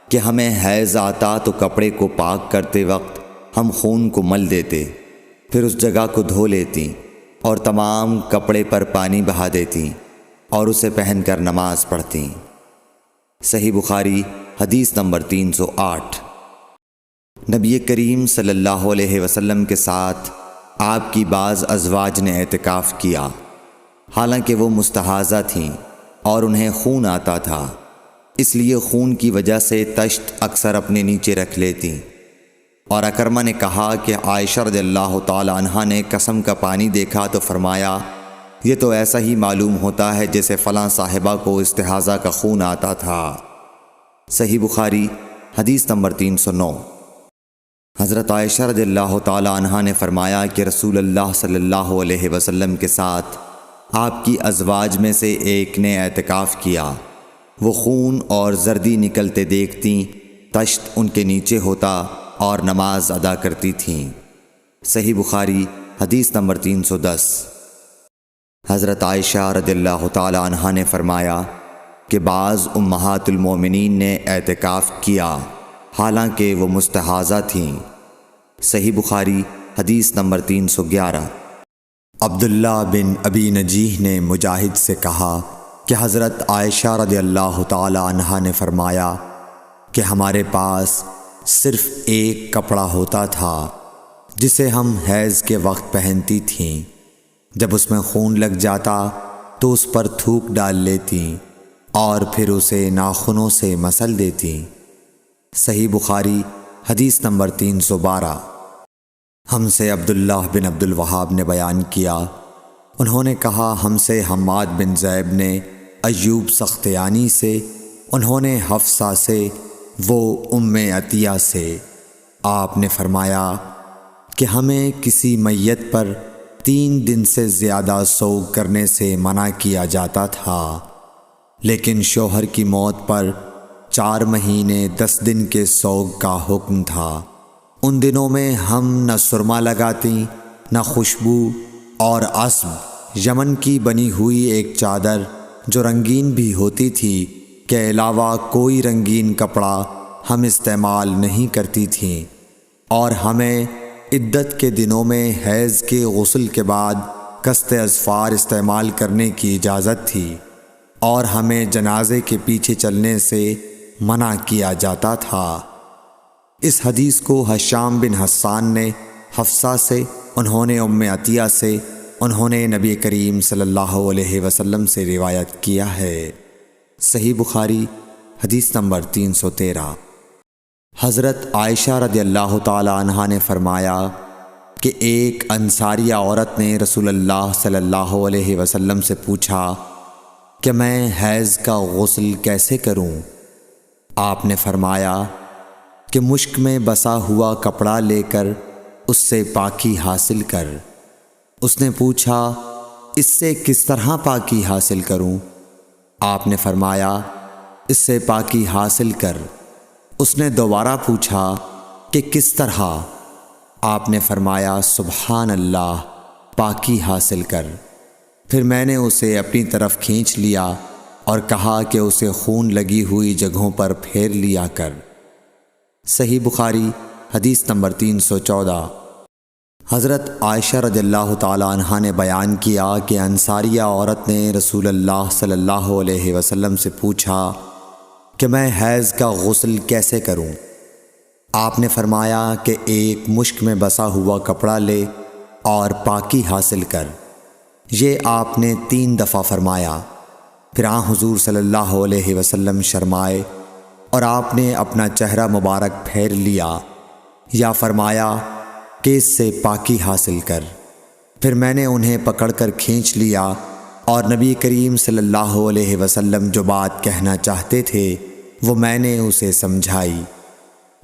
کہ ہمیں حیض آتا تو کپڑے کو پاک کرتے وقت ہم خون کو مل دیتے، پھر اس جگہ کو دھو لیتی اور تمام کپڑے پر پانی بہا دیتی اور اسے پہن کر نماز پڑھتی۔ صحیح بخاری حدیث نمبر 308۔ نبی کریم صلی اللہ علیہ وسلم کے ساتھ آپ کی بعض ازواج نے اعتکاف کیا، حالانکہ وہ مستحاضہ تھیں اور انہیں خون آتا تھا، اس لیے خون کی وجہ سے تشت اکثر اپنے نیچے رکھ لیتی۔ اور اکرمہ نے کہا کہ عائشہ رضی اللہ تعالی عنہا نے قسم کا پانی دیکھا تو فرمایا یہ تو ایسا ہی معلوم ہوتا ہے جیسے فلاں صاحبہ کو استحاضہ کا خون آتا تھا۔ صحیح بخاری حدیث نمبر 309۔ حضرت عائشہ رضی اللہ تعالی عنہا نے فرمایا کہ رسول اللہ صلی اللہ علیہ وسلم کے ساتھ آپ کی ازواج میں سے ایک نے اعتکاف کیا، وہ خون اور زردی نکلتے دیکھتیں، تشت ان کے نیچے ہوتا اور نماز ادا کرتی تھیں۔ صحیح بخاری حدیث نمبر 310۔ حضرت عائشہ رضی اللہ تعالی عنہا نے فرمایا کہ بعض امہات المومنین نے اعتکاف کیا حالانکہ وہ مستحاضہ تھیں۔ صحیح بخاری حدیث نمبر 311۔ عبداللہ بن ابی نجیح نے مجاہد سے کہا کہ حضرت عائشہ رضی اللہ تعالی عنہا نے فرمایا کہ ہمارے پاس صرف ایک کپڑا ہوتا تھا جسے ہم حیض کے وقت پہنتی تھیں، جب اس میں خون لگ جاتا تو اس پر تھوک ڈال لیتی اور پھر اسے ناخنوں سے مسل دیتی۔ صحیح بخاری حدیث نمبر 312۔ ہم سے عبداللہ بن عبد الوہاب نے بیان کیا، انہوں نے کہا ہم سے حماد بن زیب نے ایوب سختیانی سے، انہوں نے حفصہ سے، وہ ام عطیہ سے۔ آپ نے فرمایا کہ ہمیں کسی میت پر 3 دن سے زیادہ سوگ کرنے سے منع کیا جاتا تھا، لیکن شوہر کی موت پر 4 مہینے 10 دن کے سوگ کا حکم تھا۔ ان دنوں میں ہم نہ سرما لگاتی نہ خوشبو، اور عصب یمن کی بنی ہوئی ایک چادر جو رنگین بھی ہوتی تھی کے علاوہ کوئی رنگین کپڑا ہم استعمال نہیں کرتی تھیں، اور ہمیں عدت کے دنوں میں حیض کے غسل کے بعد کست اظفار استعمال کرنے کی اجازت تھی، اور ہمیں جنازے کے پیچھے چلنے سے منع کیا جاتا تھا۔ اس حدیث کو حشام بن حسان نے حفصہ سے، انہوں نے ام عطیہ سے، انہوں نے نبی کریم صلی اللہ علیہ وسلم سے روایت کیا ہے۔ صحیح بخاری حدیث نمبر 313۔ حضرت عائشہ رضی اللہ تعالی عنہا نے فرمایا کہ ایک انصاریہ عورت نے رسول اللہ صلی اللہ علیہ وسلم سے پوچھا کہ میں حیض کا غسل کیسے کروں؟ آپ نے فرمایا کہ مشک میں بسا ہوا کپڑا لے کر اس سے پاکی حاصل کر۔ اس نے پوچھا اس سے کس طرح پاکی حاصل کروں؟ آپ نے فرمایا اس سے پاکی حاصل کر۔ اس نے دوبارہ پوچھا کہ کس طرح؟ آپ نے فرمایا سبحان اللہ، پاکی حاصل کر۔ پھر میں نے اسے اپنی طرف کھینچ لیا اور کہا کہ اسے خون لگی ہوئی جگہوں پر پھیر لیا کر۔ صحیح بخاری حدیث نمبر 314۔ حضرت عائشہ رضی اللہ تعالی عنہا نے بیان کیا کہ انصاریہ عورت نے رسول اللہ صلی اللہ علیہ وسلم سے پوچھا کہ میں حیض کا غسل کیسے کروں؟ آپ نے فرمایا کہ ایک مشک میں بسا ہوا کپڑا لے اور پاکی حاصل کر۔ یہ آپ نے 3 دفعہ فرمایا۔ پھر حضور صلی اللہ علیہ وسلم شرمائے اور آپ نے اپنا چہرہ مبارک پھیر لیا یا فرمایا کہ اس سے پاکی حاصل کر۔ پھر میں نے انہیں پکڑ کر کھینچ لیا اور نبی کریم صلی اللہ علیہ وسلم جو بات کہنا چاہتے تھے وہ میں نے اسے سمجھائی۔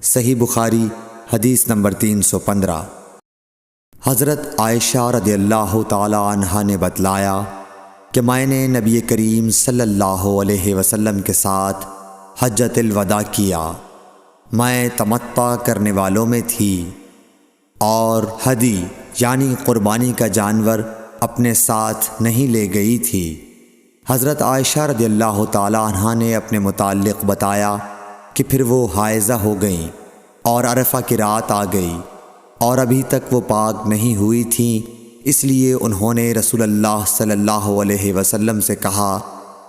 صحیح بخاری حدیث نمبر 315۔ حضرت عائشہ رضی اللہ تعالی عنہا نے بتلایا کہ میں نے نبی کریم صلی اللہ علیہ وسلم کے ساتھ حجۃ الوداع کیا۔ میں تمتع کرنے والوں میں تھی اور ہدی یعنی قربانی کا جانور اپنے ساتھ نہیں لے گئی تھی۔ حضرت عائشہ رضی اللہ تعالی عنہا نے اپنے متعلق بتایا کہ پھر وہ حائضہ ہو گئیں اور عرفہ کی رات آ گئی اور ابھی تک وہ پاک نہیں ہوئی تھیں، اس لیے انہوں نے رسول اللہ صلی اللہ علیہ وسلم سے کہا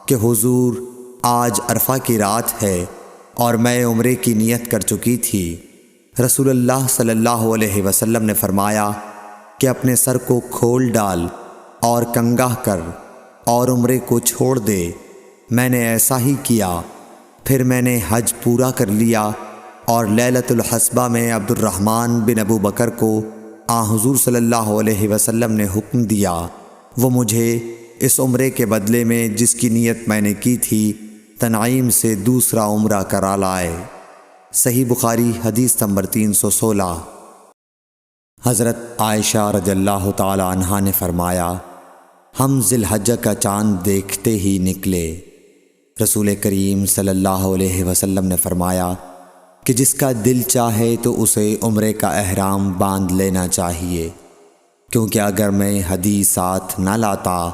کہ حضور آج عرفہ کی رات ہے اور میں عمرے کی نیت کر چکی تھی۔ رسول اللہ صلی اللہ علیہ وسلم نے فرمایا کہ اپنے سر کو کھول ڈال اور کنگا کر اور عمرے کو چھوڑ دے۔ میں نے ایسا ہی کیا۔ پھر میں نے حج پورا کر لیا اور لیلۃ الحصبہ میں عبد الرحمن بن ابو بکر کو حضور صلی اللہ علیہ وسلم نے حکم دیا وہ مجھے اس عمرے کے بدلے میں جس کی نیت میں نے کی تھی تنعیم سے دوسرا عمرہ کرا لائے۔ صحیح بخاری حدیث نمبر 316۔ حضرت عائشہ رضی اللہ تعالی عنہا نے فرمایا ہم ذی الحجہ کا چاند دیکھتے ہی نکلے۔ رسول کریم صلی اللہ علیہ وسلم نے فرمایا کہ جس کا دل چاہے تو اسے عمرے کا احرام باندھ لینا چاہیے، کیونکہ اگر میں ہدی ساتھ نہ لاتا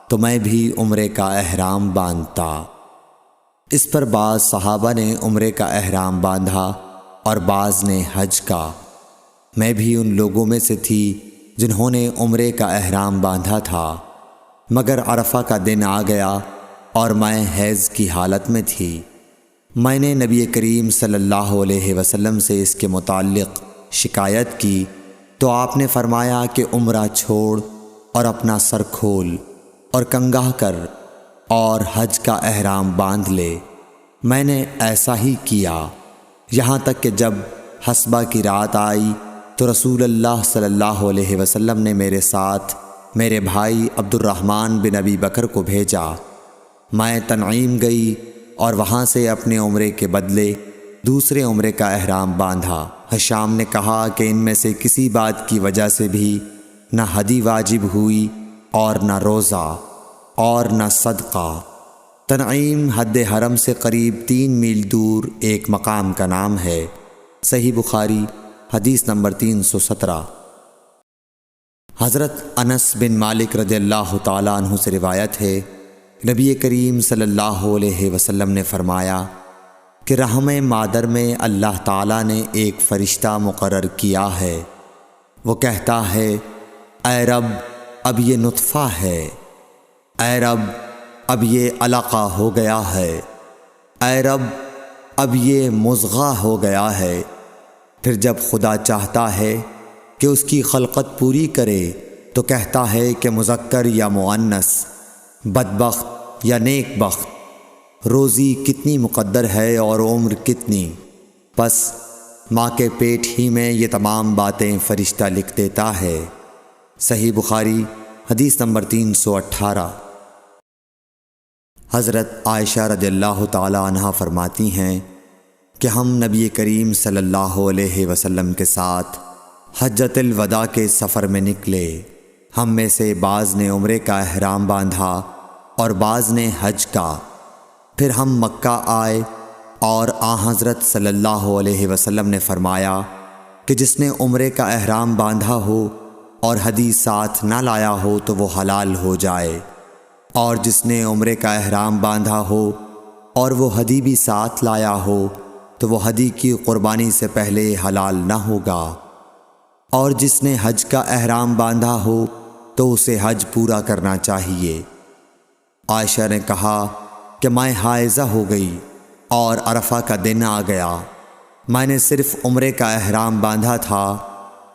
تو میں بھی عمرے کا احرام باندھتا۔ اس پر بعض صحابہ نے عمرے کا احرام باندھا اور بعض نے حج کا۔ میں بھی ان لوگوں میں سے تھی جنہوں نے عمرے کا احرام باندھا تھا، مگر عرفہ کا دن آ گیا اور میں حیض کی حالت میں تھی۔ میں نے نبی کریم صلی اللہ علیہ وسلم سے اس کے متعلق شکایت کی تو آپ نے فرمایا کہ عمرہ چھوڑ اور اپنا سر کھول اور کنگا کر اور حج کا احرام باندھ لے۔ میں نے ایسا ہی کیا، یہاں تک کہ جب حصبہ کی رات آئی تو رسول اللہ صلی اللہ علیہ وسلم نے میرے ساتھ میرے بھائی عبد الرحمن بن ابی بکر کو بھیجا۔ میں تنعیم گئی اور وہاں سے اپنے عمرے کے بدلے دوسرے عمرے کا احرام باندھا۔ ہشام نے کہا کہ ان میں سے کسی بات کی وجہ سے بھی نہ ہدی واجب ہوئی اور نہ روزہ اور نہ صدقہ۔ تنعیم حد حرم سے قریب 3 میل دور ایک مقام کا نام ہے۔ صحیح بخاری حدیث نمبر 317۔ حضرت انس بن مالک رضی اللہ تعالیٰ عنہ سے روایت ہے نبی کریم صلی اللہ علیہ وسلم نے فرمایا کہ رحم مادر میں اللہ تعالیٰ نے ایک فرشتہ مقرر کیا ہے، وہ کہتا ہے اے رب اب یہ نطفہ ہے، اے رب اب یہ علقہ ہو گیا ہے، اے رب اب یہ مضغہ ہو گیا ہے۔ پھر جب خدا چاہتا ہے کہ اس کی خلقت پوری کرے تو کہتا ہے کہ مذکر یا مؤنث، بدبخت یا نیک بخت، روزی کتنی مقدر ہے اور عمر کتنی، پس ماں کے پیٹ ہی میں یہ تمام باتیں فرشتہ لکھ دیتا ہے۔ صحیح بخاری حدیث نمبر 318۔ حضرت عائشہ رضی اللہ تعالی عنہا فرماتی ہیں کہ ہم نبی کریم صلی اللہ علیہ وسلم کے ساتھ حجۃ الوداع کے سفر میں نکلے۔ ہم میں سے بعض نے عمرے کا احرام باندھا اور بعض نے حج کا۔ پھر ہم مکہ آئے اور حضرت صلی اللہ علیہ وسلم نے فرمایا کہ جس نے عمرے کا احرام باندھا ہو اور ہدی ساتھ نہ لایا ہو تو وہ حلال ہو جائے، اور جس نے عمرے کا احرام باندھا ہو اور وہ ہدی بھی ساتھ لایا ہو تو وہ ہدی کی قربانی سے پہلے حلال نہ ہوگا، اور جس نے حج کا احرام باندھا ہو تو اسے حج پورا کرنا چاہیے۔ عائشہ نے کہا کہ میں حائضہ ہو گئی اور عرفہ کا دن آ گیا۔ میں نے صرف عمرے کا احرام باندھا تھا۔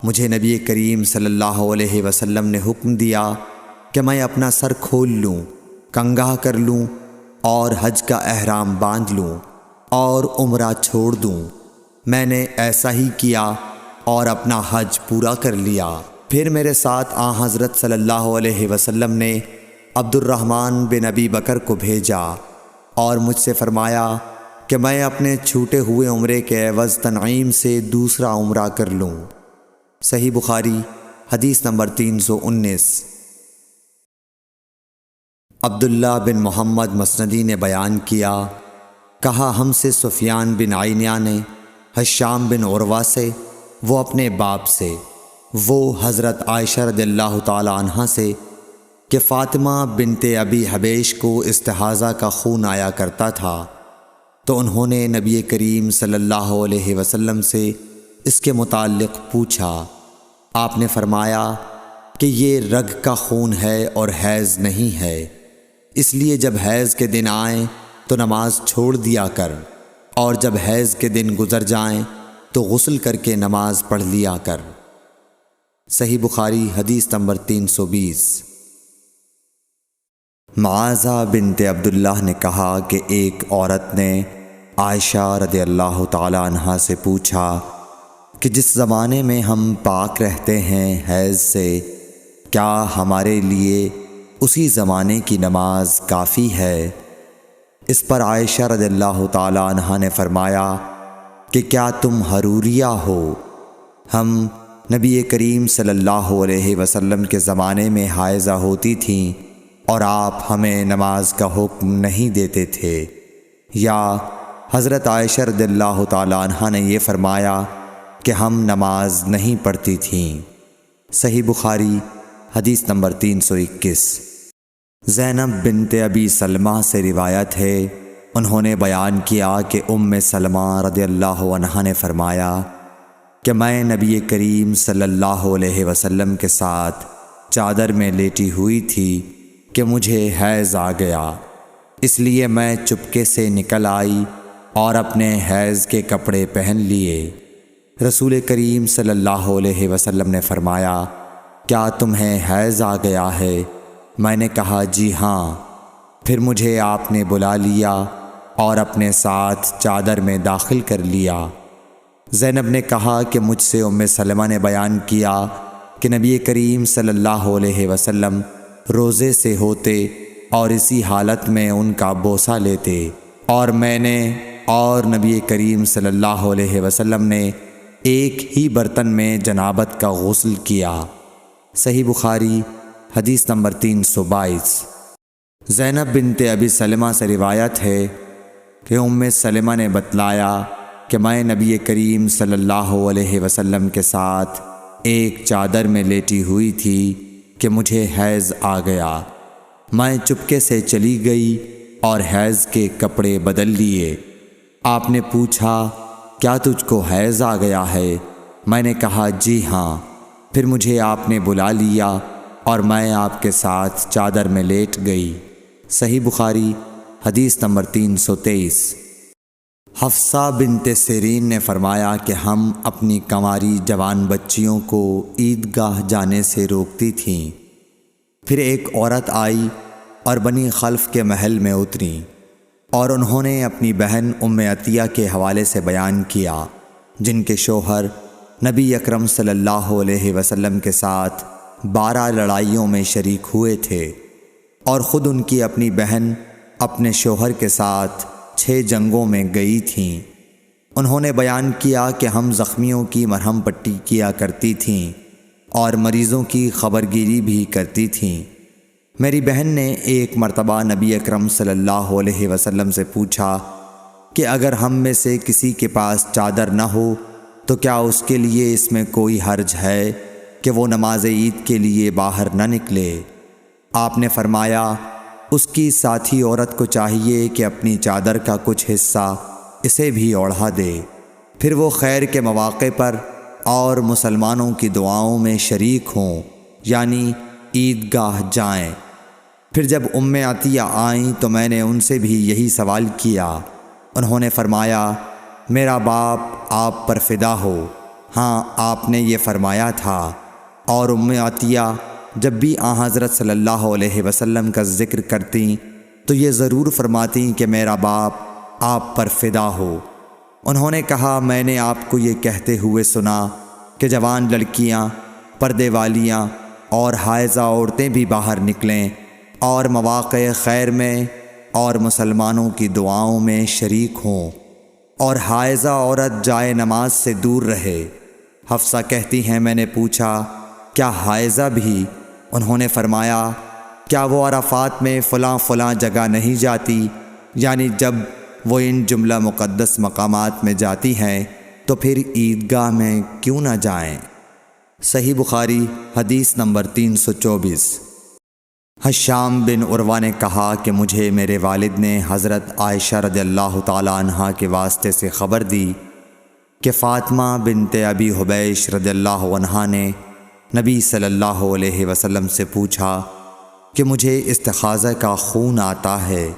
مجھے نبی کریم صلی اللہ علیہ وسلم نے حکم دیا کہ میں اپنا سر کھول لوں، کنگھا کر لوں اور حج کا احرام باندھ لوں اور عمرہ چھوڑ دوں۔ میں نے ایسا ہی کیا اور اپنا حج پورا کر لیا۔ پھر میرے ساتھ حضرت صلی اللہ علیہ وسلم نے عبد الرحمن بن ابی بکر کو بھیجا اور مجھ سے فرمایا کہ میں اپنے چھوٹے ہوئے عمرے کے عوض تنعیم سے دوسرا عمرہ کر لوں۔ صحیح بخاری حدیث نمبر 319۔ عبداللہ بن محمد مسندی نے بیان کیا، کہا ہم سے سفیان بن عینیہ نے ہشام بن عروہ سے، وہ اپنے باپ سے، وہ حضرت عائشہ رضی اللہ تعالی عنہا سے کہ فاطمہ بنت ابی حبیش کو استحاضہ کا خون آیا کرتا تھا، تو انہوں نے نبی کریم صلی اللہ علیہ وسلم سے اس کے متعلق پوچھا۔ آپ نے فرمایا کہ یہ رگ کا خون ہے اور حیض نہیں ہے، اس لیے جب حیض کے دن آئیں تو نماز چھوڑ دیا کر، اور جب حیض کے دن گزر جائیں تو غسل کر کے نماز پڑھ لیا کر۔ صحیح بخاری حدیث نمبر 320۔ معاذہ بنت عبداللہ نے کہا کہ ایک عورت نے عائشہ رضی اللہ تعالی عنہا سے پوچھا کہ جس زمانے میں ہم پاک رہتے ہیں حیض سے، کیا ہمارے لیے اسی زمانے کی نماز کافی ہے؟ اس پر عائشہ رضی اللہ تعالی عنہا نے فرمایا کہ کیا تم حروریہ ہو؟ ہم نبی کریم صلی اللہ علیہ وسلم کے زمانے میں حائضہ ہوتی تھیں اور آپ ہمیں نماز کا حکم نہیں دیتے تھے، یا حضرت عائشہ رضی اللہ تعالی عنہا نے یہ فرمایا کہ ہم نماز نہیں پڑھتی تھیں۔ صحیح بخاری حدیث نمبر 321۔ زینب بنت ابی سلمہ سے روایت ہے، انہوں نے بیان کیا کہ ام سلمہ رضی اللہ عنہا نے فرمایا کہ میں نبی کریم صلی اللہ علیہ وسلم کے ساتھ چادر میں لیٹی ہوئی تھی کہ مجھے حیض آ گیا، اس لیے میں چپکے سے نکل آئی اور اپنے حیض کے کپڑے پہن لیے۔ رسول کریم صلی اللہ علیہ وسلم نے فرمایا، کیا تمہیں حیض آ گیا ہے؟ میں نے کہا جی ہاں۔ پھر مجھے آپ نے بلا لیا اور اپنے ساتھ چادر میں داخل کر لیا۔ زینب نے کہا کہ مجھ سے ام سلمہ نے بیان کیا کہ نبی کریم صلی اللہ علیہ وسلم روزے سے ہوتے اور اسی حالت میں ان کا بوسہ لیتے، اور میں نے اور نبی کریم صلی اللہ علیہ وسلم نے ایک ہی برتن میں جنابت کا غسل کیا۔ صحیح بخاری حدیث نمبر 322۔ زینب بنت ابی سلمہ سے روایت ہے کہ ام سلمہ نے بتلایا کہ میں نبی کریم صلی اللہ علیہ وسلم کے ساتھ ایک چادر میں لیٹی ہوئی تھی کہ مجھے حیض آ گیا۔ میں چپکے سے چلی گئی اور حیض کے کپڑے بدل لیے۔ آپ نے پوچھا، کیا تجھ کو حیض آ گیا ہے؟ میں نے کہا جی ہاں۔ پھر مجھے آپ نے بلا لیا اور میں آپ کے ساتھ چادر میں لیٹ گئی۔ صحیح بخاری حدیث نمبر 323۔ حفصہ بنت سیرین نے فرمایا کہ ہم اپنی کنواری جوان بچیوں کو عیدگاہ جانے سے روکتی تھیں۔ پھر ایک عورت آئی اور بنی خلف کے محل میں اتری، اور انہوں نے اپنی بہن ام عطیہ کے حوالے سے بیان کیا جن کے شوہر نبی اکرم صلی اللہ علیہ وسلم کے ساتھ 12 لڑائیوں میں شریک ہوئے تھے، اور خود ان کی اپنی بہن اپنے شوہر کے ساتھ 6 جنگوں میں گئی تھیں۔ انہوں نے بیان کیا کہ ہم زخمیوں کی مرہم پٹی کیا کرتی تھیں اور مریضوں کی خبرگیری بھی کرتی تھیں۔ میری بہن نے ایک مرتبہ نبی اکرم صلی اللہ علیہ وسلم سے پوچھا کہ اگر ہم میں سے کسی کے پاس چادر نہ ہو تو کیا اس کے لیے اس میں کوئی حرج ہے کہ وہ نماز عید کے لیے باہر نہ نکلے؟ آپ نے فرمایا، اس کی ساتھی عورت کو چاہیے کہ اپنی چادر کا کچھ حصہ اسے بھی اوڑھا دے، پھر وہ خیر کے مواقع پر اور مسلمانوں کی دعاؤں میں شریک ہوں، یعنی عیدگاہ جائیں۔ پھر جب عطیہ آئیں تو میں نے ان سے بھی یہی سوال کیا۔ انہوں نے فرمایا، میرا باپ آپ پر فدا ہو، ہاں آپ نے یہ فرمایا تھا۔ اور عطیہ جب بھی حضرت صلی اللہ علیہ وسلم کا ذکر کرتی تو یہ ضرور فرماتی کہ میرا باپ آپ پر فدا ہو۔ انہوں نے کہا، میں نے آپ کو یہ کہتے ہوئے سنا کہ جوان لڑکیاں، پردے والیاں اور حائضہ عورتیں بھی باہر نکلیں اور مواقع خیر میں اور مسلمانوں کی دعاؤں میں شریک ہوں، اور حائضہ عورت جائے نماز سے دور رہے۔ حفصہ کہتی ہیں، میں نے پوچھا، کیا حائضہ بھی؟ انہوں نے فرمایا، کیا وہ عرفات میں فلاں جگہ نہیں جاتی؟ یعنی جب وہ ان جملہ مقدس مقامات میں جاتی ہیں تو پھر عیدگاہ میں کیوں نہ جائیں؟ صحیح بخاری حدیث نمبر 324۔ حشام بن عروہ نے کہا کہ مجھے میرے والد نے حضرت عائشہ رضی اللہ تعالی عنہا کے واسطے سے خبر دی کہ فاطمہ بنت ابی حبیش رضی اللہ عنہا نے نبی صلی اللہ علیہ وسلم سے پوچھا کہ مجھے استحاضہ کا خون آتا ہے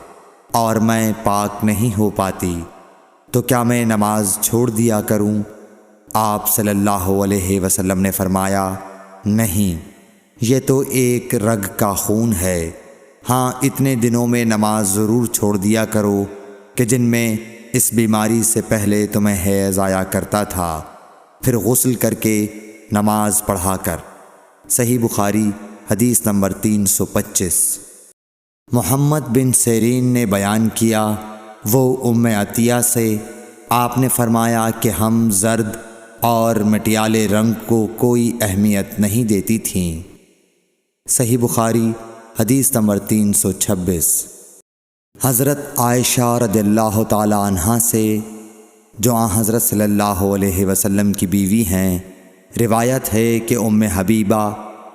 اور میں پاک نہیں ہو پاتی، تو کیا میں نماز چھوڑ دیا کروں؟ آپ صلی اللہ علیہ وسلم نے فرمایا، نہیں، یہ تو ایک رگ کا خون ہے، ہاں اتنے دنوں میں نماز ضرور چھوڑ دیا کرو کہ جن میں اس بیماری سے پہلے تمہیں حیض آیا کرتا تھا، پھر غسل کر کے نماز پڑھا کر۔ صحیح بخاری حدیث نمبر 325۔ محمد بن سیرین نے بیان کیا، وہ عطیہ سے آپ نے فرمایا کہ ہم زرد اور مٹیالے رنگ کو کوئی اہمیت نہیں دیتی تھیں۔ صحیح بخاری حدیث نمبر 326۔ حضرت عائشہ رضی اللہ تعالی عنہا سے، جو حضرت صلی اللہ علیہ وسلم کی بیوی ہیں، روایت ہے کہ حبیبہ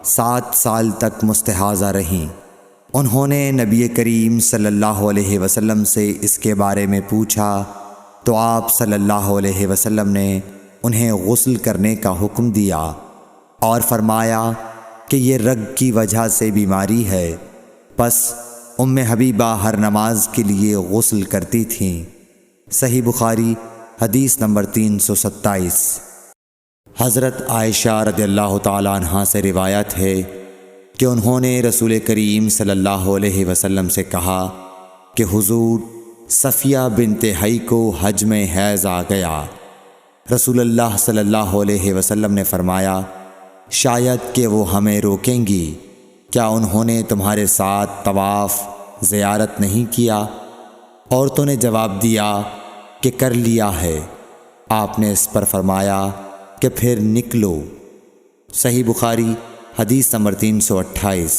7 سال تک مستحاضہ رہیں۔ انہوں نے نبی کریم صلی اللہ علیہ وسلم سے اس کے بارے میں پوچھا تو آپ صلی اللہ علیہ وسلم نے انہیں غسل کرنے کا حکم دیا اور فرمایا کہ یہ رگ کی وجہ سے بیماری ہے، پس حبیبہ ہر نماز کے لیے غسل کرتی تھیں۔ صحیح بخاری حدیث نمبر 327۔ حضرت عائشہ رضی اللہ تعالی عنہا سے روایت ہے کہ انہوں نے رسول کریم صلی اللہ علیہ وسلم سے کہا کہ حضور، صفیہ بنت حی کو حج میں حیض آ گیا۔ رسول اللہ صلی اللہ علیہ وسلم نے فرمایا، شاید کہ وہ ہمیں روکیں گی، کیا انہوں نے تمہارے ساتھ طواف زیارت نہیں کیا؟ عورتوں نے جواب دیا کہ کر لیا ہے۔ آپ نے اس پر فرمایا کہ پھر نکلو۔ صحیح بخاری حدیث نمبر 328۔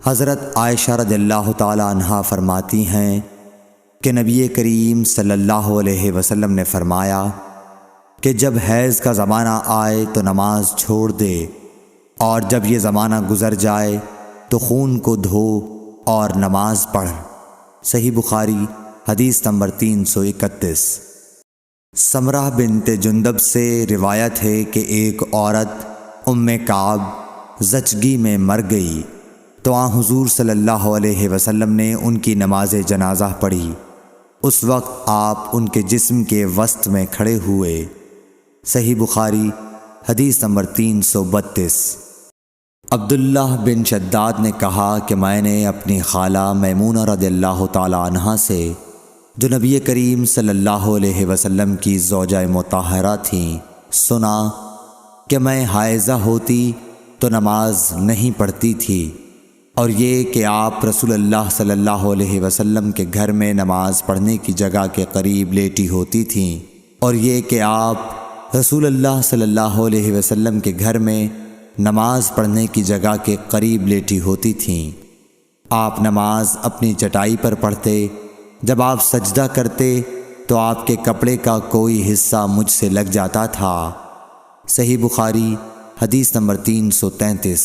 حضرت عائشہ رضی اللہ تعالی عنہا فرماتی ہیں کہ نبی کریم صلی اللہ علیہ وسلم نے فرمایا کہ جب حیض کا زمانہ آئے تو نماز چھوڑ دے، اور جب یہ زمانہ گزر جائے تو خون کو دھو اور نماز پڑھ۔ صحیح بخاری حدیث نمبر 331۔ سمرہ بنت جندب سے روایت ہے کہ ایک عورت کعب زچگی میں مر گئی تو حضور صلی اللہ علیہ وسلم نے ان کی نماز جنازہ پڑھی۔ اس وقت آپ ان کے جسم کے وسط میں کھڑے ہوئے۔ صحیح بخاری حدیث نمبر 332۔ عبداللہ بن شداد نے کہا کہ میں نے اپنی خالہ میمونہ رضی اللہ تعالی عنہا سے جو نبی کریم صلی اللہ علیہ وسلم کی زوجہ مطہرہ تھیں، سنا کہ میں حائضہ ہوتی تو نماز نہیں پڑھتی تھی، اور یہ کہ آپ رسول اللہ صلی اللہ علیہ وسلم کے گھر میں نماز پڑھنے کی جگہ کے قریب لیٹی ہوتی تھیں، اور یہ کہ آپ رسول اللہ صلی اللہ علیہ وسلم کے گھر میں نماز پڑھنے کی جگہ کے قریب لیٹی ہوتی تھیں۔ آپ نماز اپنی چٹائی پر پڑھتے، جب آپ سجدہ کرتے تو آپ کے کپڑے کا کوئی حصہ مجھ سے لگ جاتا تھا۔ صحیح بخاری حدیث نمبر 333۔